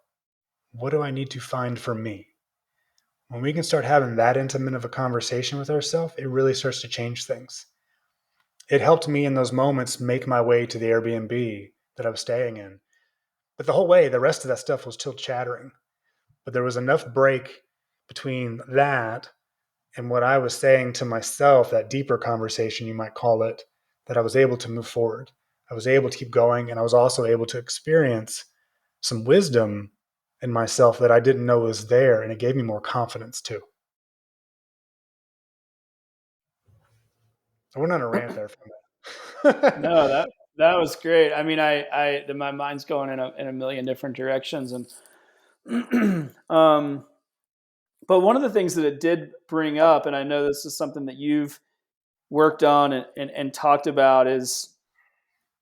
What do I need to find for me? When we can start having that intimate of a conversation with ourselves, it really starts to change things. It helped me in those moments make my way to the Airbnb that I was staying in. But the whole way, the rest of that stuff was still chattering. But there was enough break between that and what I was saying to myself, that deeper conversation, you might call it, that I was able to move forward. I was able to keep going, and I was also able to experience some wisdom in myself that I didn't know was there, and it gave me more confidence too. I went on a rant there from that. No, that was great. I mean, my mind's going in a million different directions, and but one of the things that it did bring up, and I know this is something that you've worked on and talked about, is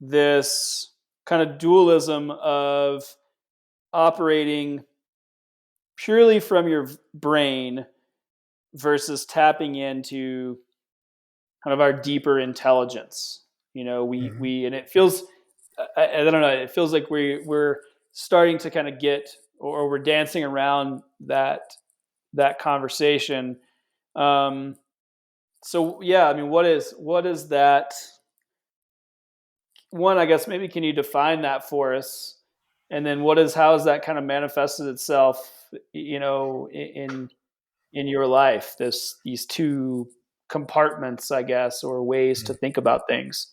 this kind of dualism of operating purely from your brain versus tapping into kind of our deeper intelligence. You know, Mhm. and it feels, I don't know, it feels like we're starting to kind of get, or we're dancing around that conversation. Um, so yeah, I mean, what is that? One, I guess maybe can you define that for us? And then how has that kind of manifested itself, in your life? These two compartments, I guess, or ways to think about things.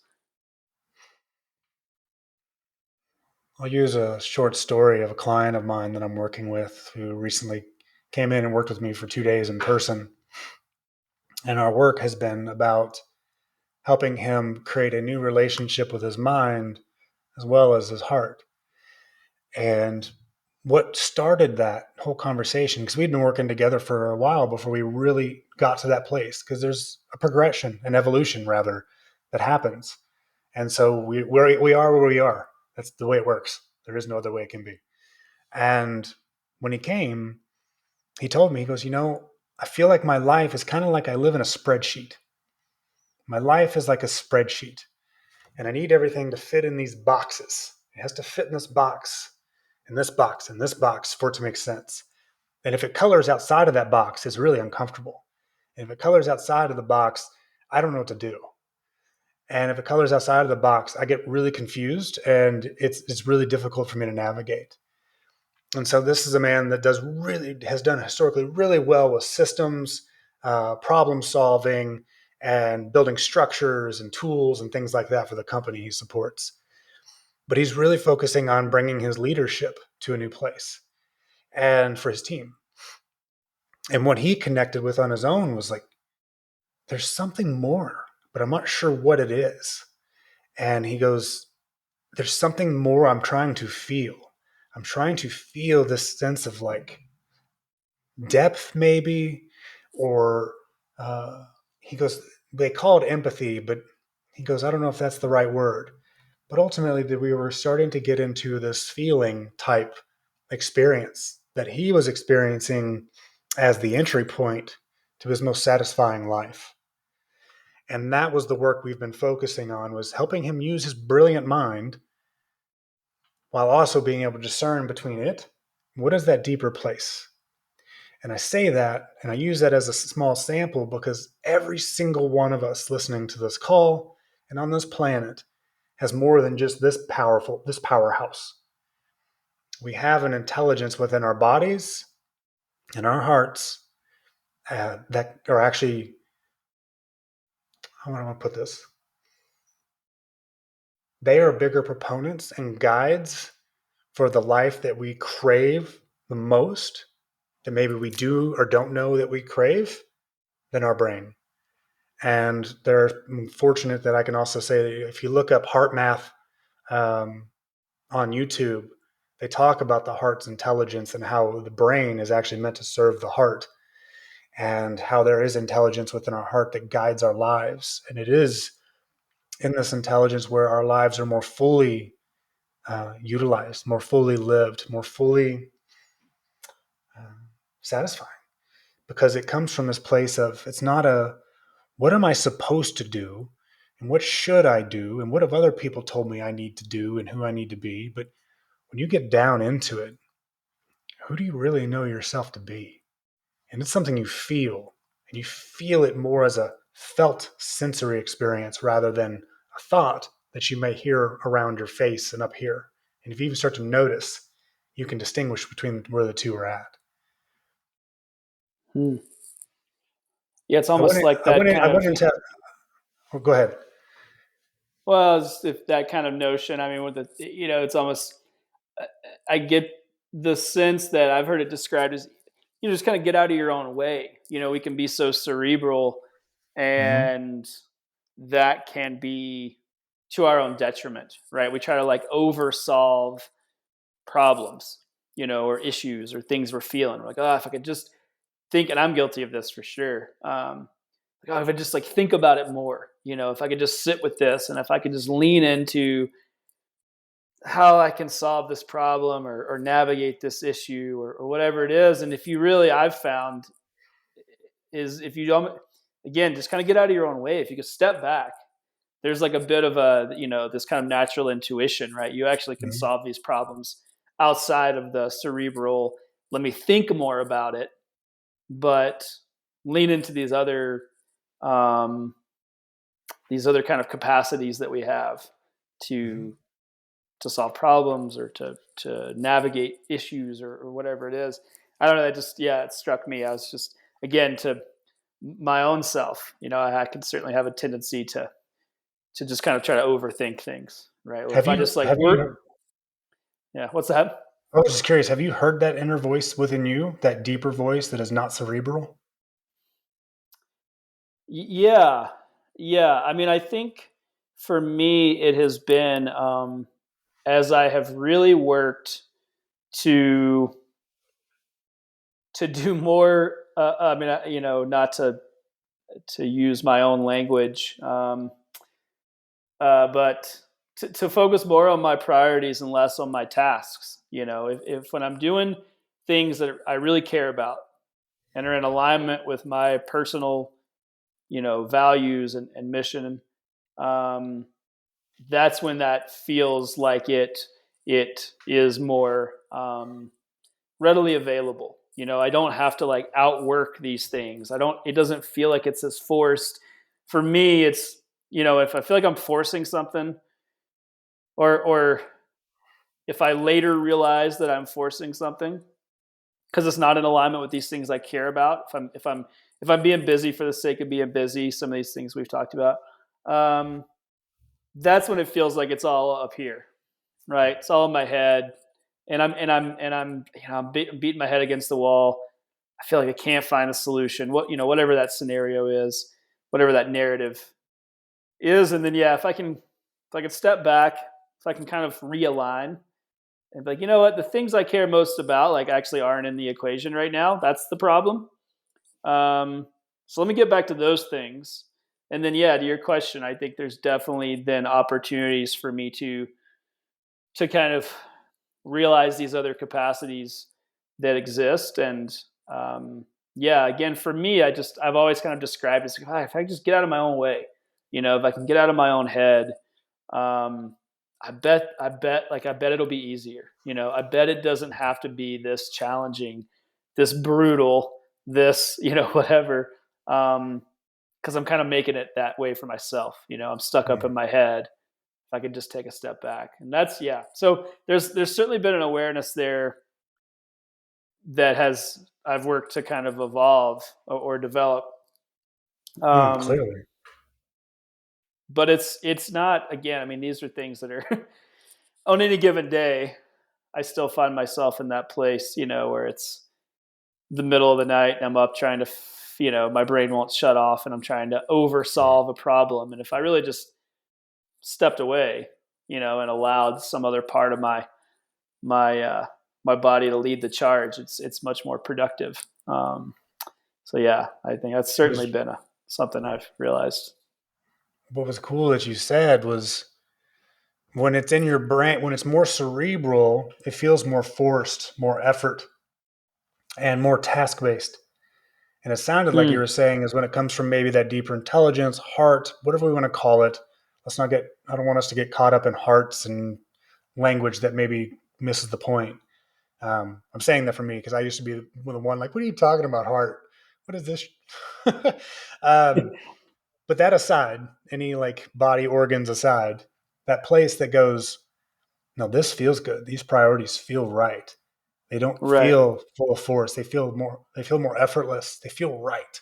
I'll use a short story of a client of mine that I'm working with who recently came in and worked with me for 2 days in person. And our work has been about helping him create a new relationship with his mind as well as his heart. And what started that whole conversation, because we'd been working together for a while before we really got to that place, because there's a progression, an evolution rather, that happens. And so we are where we are. That's the way it works. There is no other way it can be. And when he came, he told me, he goes, I feel like my life is kind of like I live in a spreadsheet. My life is like a spreadsheet, and I need everything to fit in these boxes. It has to fit in this box, in this box, in this box for it to make sense. And if it colors outside of that box, it's really uncomfortable. And if it colors outside of the box, I don't know what to do. And if it colors outside of the box, I get really confused, and it's really difficult for me to navigate. And so this is a man that has done historically really well with systems, problem solving, and building structures and tools and things like that for the company he supports. But he's really focusing on bringing his leadership to a new place and for his team. And what he connected with on his own was like, there's something more, but I'm not sure what it is. And he goes, there's something more I'm trying to feel. I'm trying to feel this sense of like depth, maybe, or he goes, they call it empathy, but he goes, I don't know if that's the right word. But ultimately, that we were starting to get into this feeling type experience that he was experiencing as the entry point to his most satisfying life. And that was the work we've been focusing on, was helping him use his brilliant mind while also being able to discern between it. What is that deeper place? And I say that, and I use that as a small sample because every single one of us listening to this call and on this planet has more than just this powerhouse. We have an intelligence within our bodies and our hearts that are actually how do I want to put this? They are bigger proponents and guides for the life that we crave the most, that maybe we do or don't know that we crave, than our brain. And they're fortunate that I can also say that if you look up heart math um, on YouTube, they talk about the heart's intelligence and how the brain is actually meant to serve the heart, and how there is intelligence within our heart that guides our lives. And it is in this intelligence where our lives are more fully utilized, more fully lived, more fully satisfying, because it comes from this place of, it's not a, what am I supposed to do? And what should I do? And what have other people told me I need to do and who I need to be? But when you get down into it, who do you really know yourself to be? And it's something you feel, and you feel it more as a felt sensory experience rather than a thought that you may hear around your face and up here. And if you even start to notice, you can distinguish between where the two are at. Hmm. Yeah, it's I almost went, like I that went, kind I of, went into, oh, go ahead. well, if that kind of notion, I mean, with the, it's almost, I get the sense that I've heard it described as, just kind of get out of your own way. We can be so cerebral, Mm-hmm. and that can be to our own detriment, right? We try to like oversolve problems, or issues or things we're feeling. We're like, oh, if I could just think, and I'm guilty of this for sure. Like, oh, if I just like think about it more, if I could just sit with this, and if I could just lean into how I can solve this problem, or navigate this issue, or whatever it is. And if you really, I've found is if you don't, again, just kind of get out of your own way. If you could step back, there's like a bit of a, this kind of natural intuition, right? You actually can Mm-hmm. solve these problems outside of the cerebral, let me think more about it, but lean into um, these other kind of capacities that we have to solve problems, or to navigate issues, or whatever it is. I don't know. That just, yeah, it struck me. I was just, again, to my own self, I can certainly have a tendency to just kind of try to overthink things, right? Or if Have I you, just like have you, yeah, what's that? I was just curious, have you heard that inner voice within you, that deeper voice that is not cerebral? Yeah, yeah. I mean, I think for me, it has been, as I have really worked to do more. I mean, not to use my own language, but to focus more on my priorities and less on my tasks. If when I'm doing things that I really care about and are in alignment with my personal, values and mission, um, that's when that feels like it is more readily available. I don't have to like outwork these things. It doesn't feel like it's as forced. For me, it's, if I feel like I'm forcing something, or if I later realize that I'm forcing something because it's not in alignment with these things I care about. If I'm being busy for the sake of being busy, some of these things we've talked about, um, that's when it feels like it's all up here, right? It's all in my head, and I'm beating my head against the wall. I feel like I can't find a solution. Whatever that scenario is, whatever that narrative is, and then yeah, if I can step back, if I can kind of realign and be like, you know what, the things I care most about like actually aren't in the equation right now. That's the problem. So let me get back to those things. And then, yeah, to your question, I think there's definitely then opportunities for me to kind of realize these other capacities that exist. And yeah, again, for me, I've always kind of described it as, "Ah, if I just get out of my own way, if I can get out of my own head, um, I bet it'll be easier. I bet it doesn't have to be this challenging, this brutal, this, whatever. Because I'm kind of making it that way for myself. I'm stuck up in Hmm. my head. If I could just take a step back, and that's, yeah. So there's certainly been an awareness there that has I've worked to kind of evolve, or develop. Um, Clearly. but it's not, again, I mean, these are things that are on any given day, I still find myself in that place, where it's the middle of the night and I'm up trying to, my brain won't shut off and I'm trying to oversolve a problem. And if I really just stepped away, and allowed some other part of my body to lead the charge, it's much more productive. So yeah, I think that's certainly been something I've realized. What was cool that you said was when it's in your brain, when it's more cerebral, it feels more forced, more effort, and more task based. And it sounded like you Mm, were saying is when it comes from maybe that deeper intelligence, heart, whatever we want to call it. I don't want us to get caught up in hearts and language that maybe misses the point. I'm saying that for me because I used to be the one like, what are you talking about, heart? What is this? um, but that aside, any like body organs aside, that place that goes, no, this feels good. These priorities feel right. They don't right. feel full of force. They feel more effortless. They feel right.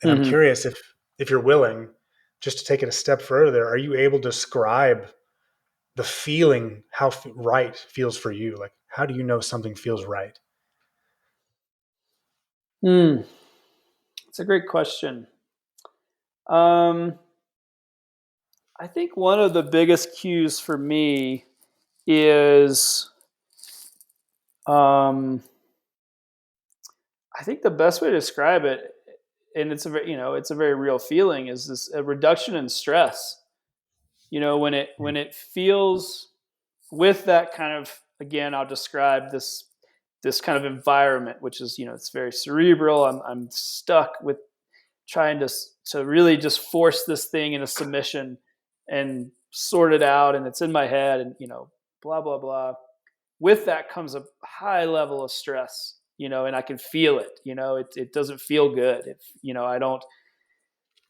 And I'm Hmm. curious if you're willing just to take it a step further, are you able to describe the feeling, how right feels for you? Like, how do you know something feels right? Mm, it's a great question. Um, I think one of the biggest cues for me is, um, I think the best way to describe it, and it's a very real feeling, is this a reduction in stress. When it feels with that kind of, again, I'll describe this kind of environment, which is, it's very cerebral. I'm stuck with trying to really just force this thing into submission and sort it out, and it's in my head, and blah blah blah. With that comes a high level of stress, and I can feel it. It doesn't feel good. I don't.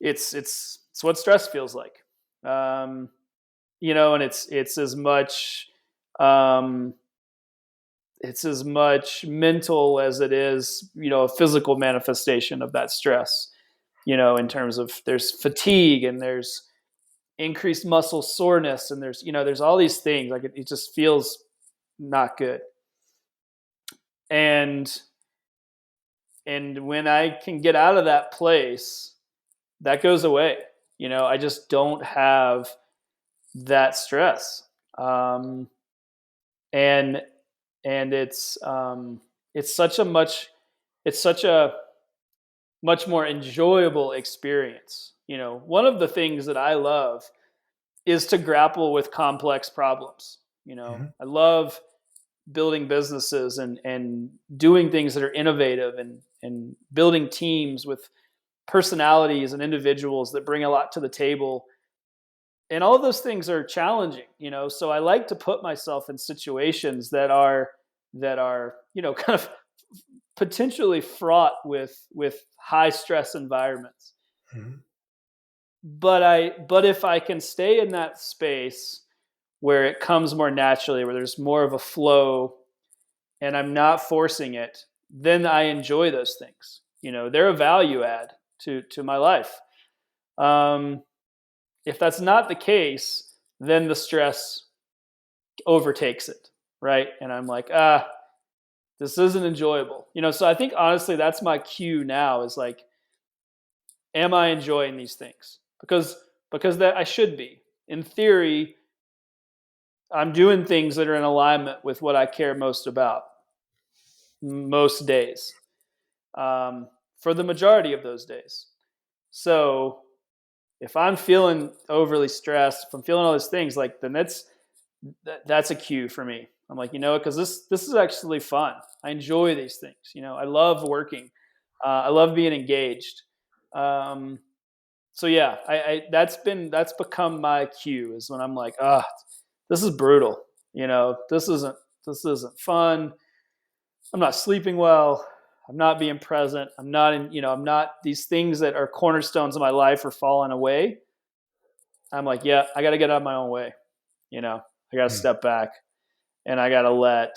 It's what stress feels like. Um, and it's as much um, it's as much mental as it is, a physical manifestation of that stress. In terms of, there's fatigue and there's increased muscle soreness and there's all these things, like it just feels not good. And when I can get out of that place, that goes away. I just don't have that stress. And it's such a much it's such a much more enjoyable experience. One of the things that I love is to grapple with complex problems. Mm-hmm. I love building businesses and doing things that are innovative and building teams with personalities and individuals that bring a lot to the table. And all of those things are challenging, so I like to put myself in situations that are kind of potentially fraught with high stress environments. Mm-hmm. But if I can stay in that space where it comes more naturally, where there's more of a flow and I'm not forcing it, then I enjoy those things. They're a value add to my life. Um, if that's not the case, then the stress overtakes it, right? And I'm like, this isn't enjoyable. So I think honestly that's my cue now, is like, am I enjoying these things? Because that I should be. In theory, I'm doing things that are in alignment with what I care most about most days, for the majority of those days. So if I'm feeling overly stressed, if I'm feeling all those things, like, then that's a cue for me. I'm like, because this is actually fun. I enjoy these things. I love working. I love being engaged. Um, so yeah, that's become my cue, is when I'm like, this is brutal. This isn't fun. I'm not sleeping well. I'm not being present. I'm not, these things that are cornerstones of my life are falling away. I'm like, yeah, I got to get out of my own way. I got to step back, and I got to let,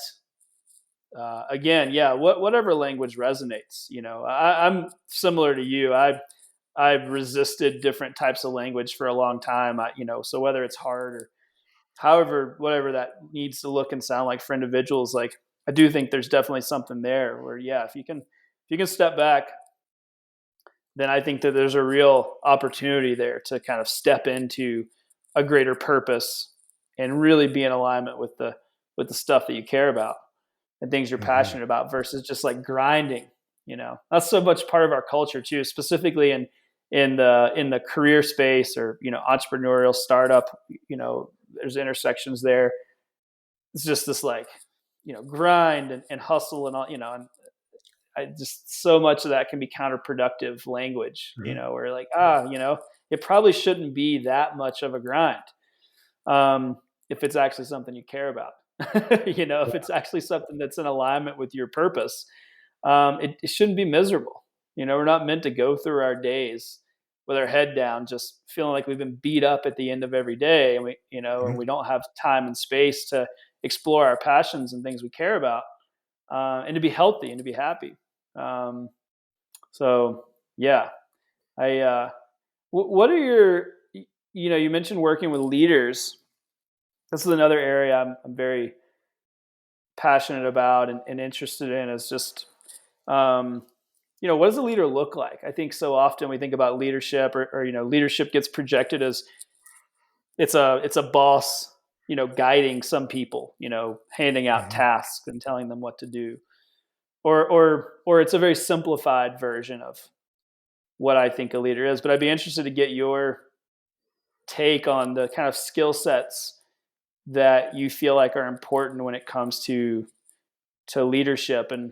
again, yeah, whatever language resonates. I'm similar to you. I've resisted different types of language for a long time. So whether it's hard or however, whatever that needs to look and sound like for individuals, like I do think there's definitely something there where, yeah, if you can step back, then I think that there's a real opportunity there to kind of step into a greater purpose and really be in alignment with the stuff that you care about and things you're Mm-hmm. passionate about versus just like grinding. That's so much part of our culture too, specifically in the career space or entrepreneurial startup. There's intersections there. It's just this like grind and hustle and all, and I just, so much of that can be counterproductive language, Mm-hmm. where like, it probably shouldn't be that much of a grind. If it's actually something you care about, if it's actually something that's in alignment with your purpose, it shouldn't be miserable. We're not meant to go through our days with our head down, just feeling like we've been beat up at the end of every day. And and we don't have time and space to explore our passions and things we care about, and to be healthy and to be happy. Um, so yeah, what are you mentioned working with leaders. This is another area I'm very passionate about and interested in, is just, what does a leader look like? I think so often we think about leadership or leadership gets projected as it's a boss, guiding some people, handing out Mm-hmm. tasks and telling them what to do. Or it's a very simplified version of what I think a leader is. But I'd be interested to get your take on the kind of skill sets that you feel like are important when it comes to leadership. And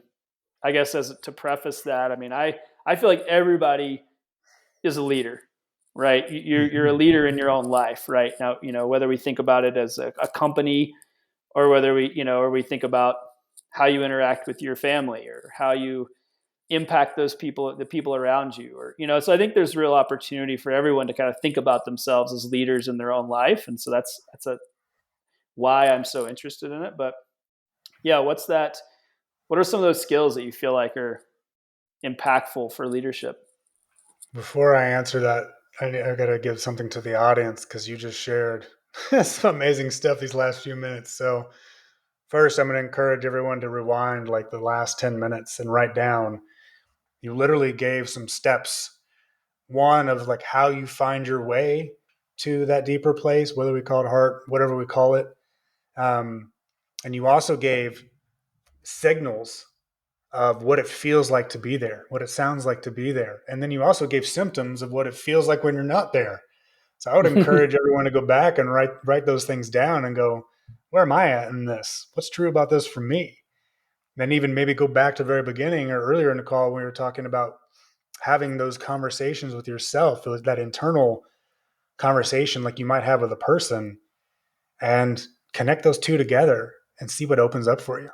I guess as to preface that, I mean, I feel like everybody is a leader, right? You're a Mm-hmm. leader in your own life, right? Now, whether we think about it as a company, or whether we think about how you interact with your family or how you impact the people around you, or so I think there's real opportunity for everyone to kind of think about themselves as leaders in their own life. And so that's a why I'm so interested in it. But yeah, what are some of those skills that you feel like are impactful for leadership? Before I answer that, I got to give something to the audience because you just shared some amazing stuff these last few minutes. So, first, I'm going to encourage everyone to rewind like the last 10 minutes and write down. You literally gave some steps. One of like how you find your way to that deeper place, whether we call it heart, whatever we call it. Um, and you also gave signals of what it feels like to be there, what it sounds like to be there. And then you also gave symptoms of what it feels like when you're not there. So I would encourage everyone to go back and write those things down and go, where am I at in this? What's true about this for me? Then even maybe go back to the very beginning or earlier in the call when we were talking about having those conversations with yourself, that internal conversation like you might have with a person, and connect those two together and see what opens up for you.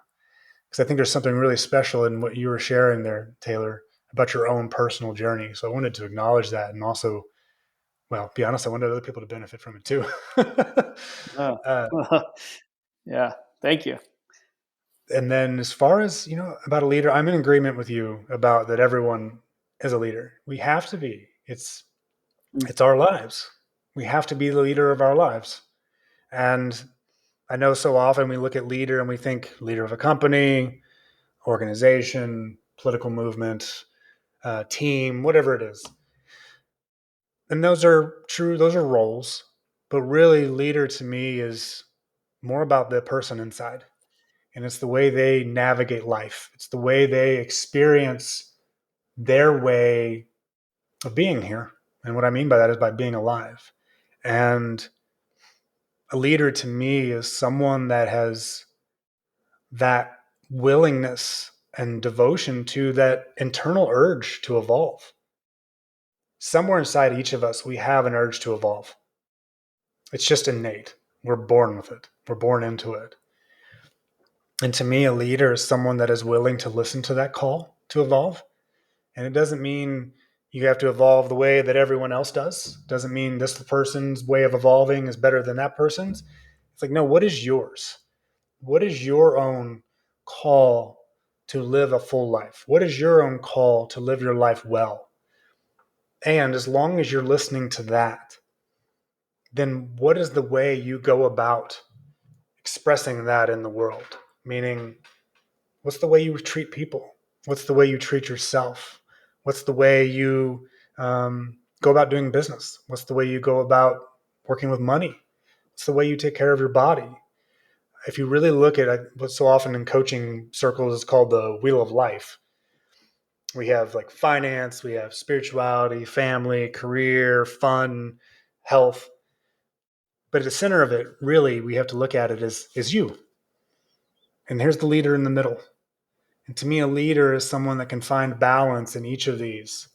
Because I think there's something really special in what you were sharing there, Taylor, about your own personal journey. So I wanted to acknowledge that, and also, well, be honest, I wanted other people to benefit from it too. Oh. uh, Yeah, thank you. and then as far as, about a leader, I'm in agreement with you about that everyone is a leader. We have to be. It's our lives. We have to be the leader of our lives. And I know so often we look at leader and we think leader of a company, organization, political movement, team, whatever it is. And those are true, those are roles. But really, leader to me is more about the person inside. And it's the way they navigate life, it's the way they experience their way of being here. And what I mean by that is by being alive. And a leader to me is someone that has that willingness and devotion to that internal urge to evolve. Somewhere inside each of us, we have an urge to evolve. It's just innate. We're born with it, we're born into it. And to me, a leader is someone that is willing to listen to that call to evolve. And it doesn't mean you have to evolve the way that everyone else does. It doesn't mean this person's way of evolving is better than that person's. It's like, no, what is yours? What is your own call to live a full life? What is your own call to live your life well? And as long as you're listening to that, then what is the way you go about expressing that in the world? Meaning, what's the way you treat people? What's the way you treat yourself? What's the way you go about doing business? What's the way you go about working with money? What's the way you take care of your body? If you really look at what so often in coaching circles is called the wheel of life, we have like finance, we have spirituality, family, career, fun, health. But at the center of it, really, we have to look at it as you. And here's the leader in the middle. And to me, a leader is someone that can find balance in each of these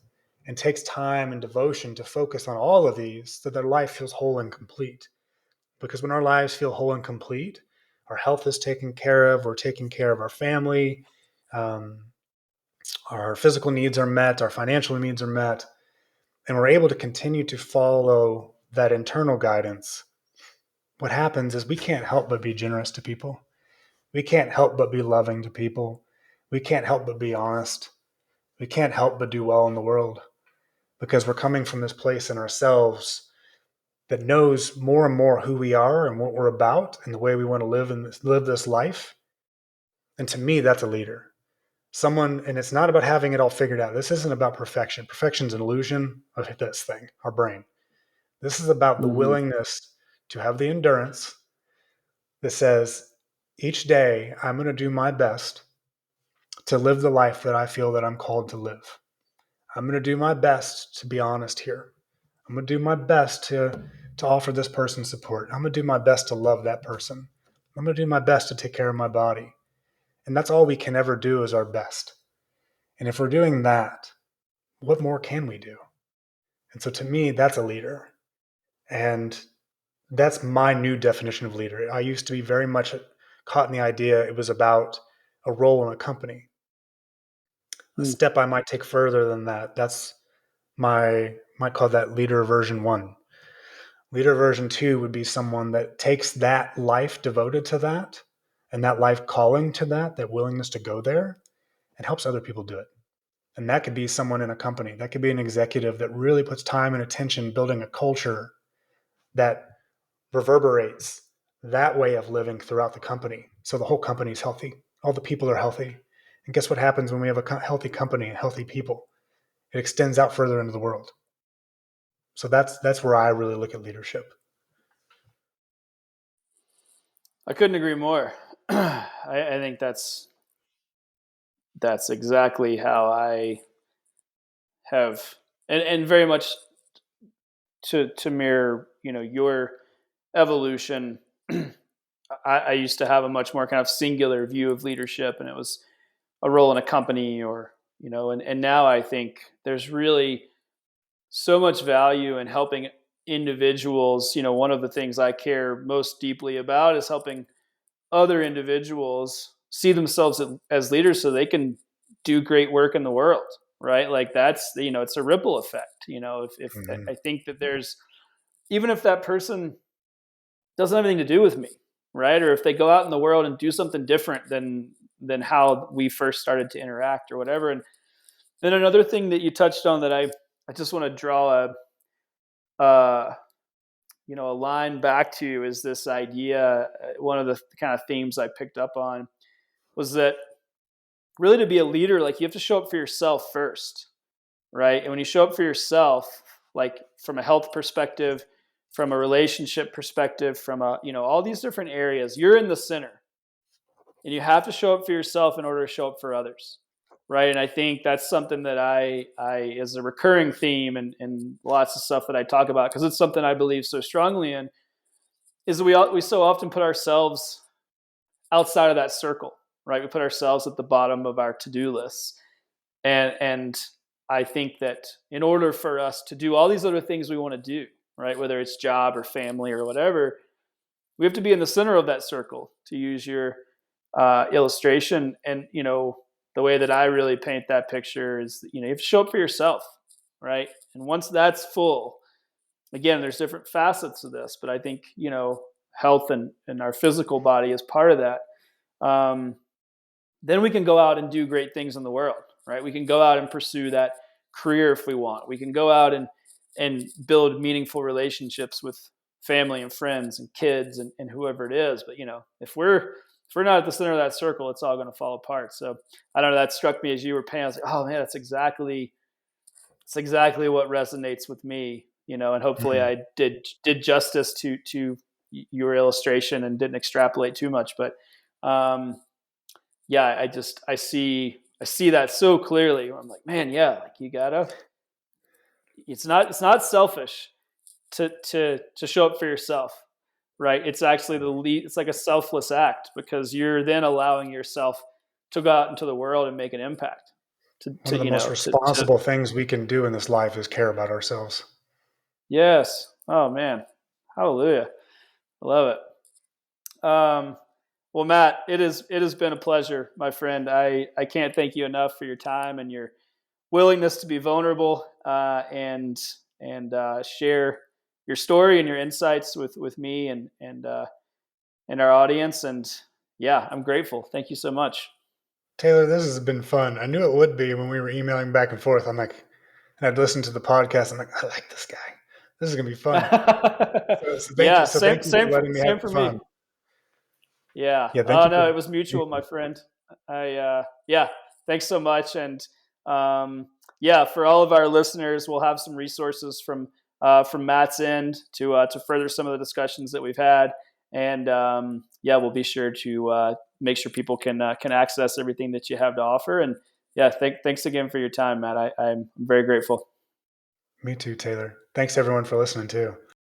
and takes time and devotion to focus on all of these so their life feels whole and complete. Because when our lives feel whole and complete, our health is taken care of, we're taking care of our family, um, our physical needs are met, our financial needs are met, and we're able to continue to follow that internal guidance. What happens is we can't help but be generous to people. We can't help but be loving to people. We can't help but be honest. We can't help but do well in the world because we're coming from this place in ourselves that knows more and more who we are and what we're about and the way we want to live this life. And to me, that's a leader. Someone, and it's not about having it all figured out. This isn't about perfection. Perfection's an illusion of this thing, our brain. This is about the willingness to have the endurance that says, each day I'm going to do my best to live the life that I feel that I'm called to live. I'm going to do my best to be honest here. I'm going to do my best to offer this person support. I'm going to do my best to love that person. I'm going to do my best to take care of my body. And that's all we can ever do is our best. And if we're doing that, what more can we do? And so to me, that's a leader. And that's my new definition of leader. I used to be very much caught in the idea it was about a role in a company. A step I might take further than that. That's might call that leader version 1. Leader version 2 would be someone that takes that life devoted to that and that life calling to that willingness to go there and helps other people do it. And that could be someone in a company. That could be an executive that really puts time and attention building a culture that reverberates that way of living throughout the company. So the whole company is healthy. All the people are healthy. And guess what happens when we have a healthy company and healthy people? It extends out further into the world. So that's where I really look at leadership. I couldn't agree more. I think that's exactly how I have, and very much to mirror, your evolution. I used to have a much more kind of singular view of leadership, and it was a role in a company, or and now I think there's really so much value in helping individuals. One of the things I care most deeply about is helping other individuals see themselves as leaders so they can do great work in the world, right? Like that's, it's a ripple effect. If Mm-hmm. I think that there's, even if that person doesn't have anything to do with me, right? Or if they go out in the world and do something different than how we first started to interact or whatever. And then another thing that you touched on that I just want to draw a line back to is this idea. One of the kind of themes I picked up on was that really, to be a leader, like, you have to show up for yourself first, right? And when you show up for yourself, like from a health perspective, from a relationship perspective, from all these different areas, you're in the center, and you have to show up for yourself in order to show up for others, right? And I think that's something that I is a recurring theme and lots of stuff that I talk about, because it's something I believe so strongly in. Is we so often put ourselves outside of that circle, right? We put ourselves at the bottom of our to-do lists. And I think that in order for us to do all these other things we want to do, right, whether it's job or family or whatever, we have to be in the center of that circle, to use your illustration. And, the way that I really paint that picture is, you have to show up for yourself, right? And once that's full, again, there's different facets of this, but I think, health and our physical body is part of that. Then we can go out and do great things in the world, right? We can go out and pursue that career if we want. We can go out and build meaningful relationships with family and friends and kids and whoever it is. But, if we're not at the center of that circle, it's all going to fall apart. So I don't know, that struck me as you were paying. I was like, oh man, it's exactly what resonates with me, and hopefully I did justice to your illustration and didn't extrapolate too much. But I see that so clearly. I'm like, man, yeah, like you gotta, it's not selfish to show up for yourself, right? It's actually it's like a selfless act, because you're then allowing yourself to go out into the world and make an impact. One of the most responsible things we can do in this life is care about ourselves. Yes. Oh man. Hallelujah. I love it. Well, Matt, it has been a pleasure, my friend. I can't thank you enough for your time and your willingness to be vulnerable and share your story and your insights with me and our audience. And yeah, I'm grateful. Thank you so much. Taylor, this has been fun. I knew it would be when we were emailing back and forth. I'm like, and I'd listen to the podcast. I'm like, I like this guy. This is gonna be fun. Thank you for letting me have fun. Yeah. It was mutual, my friend. Thanks so much. And for all of our listeners, we'll have some resources from Matt's end to further some of the discussions that we've had. And we'll be sure to make sure people can access everything that you have to offer. And thanks again for your time, Matt. I'm very grateful. Me too, Taylor. Thanks everyone for listening too.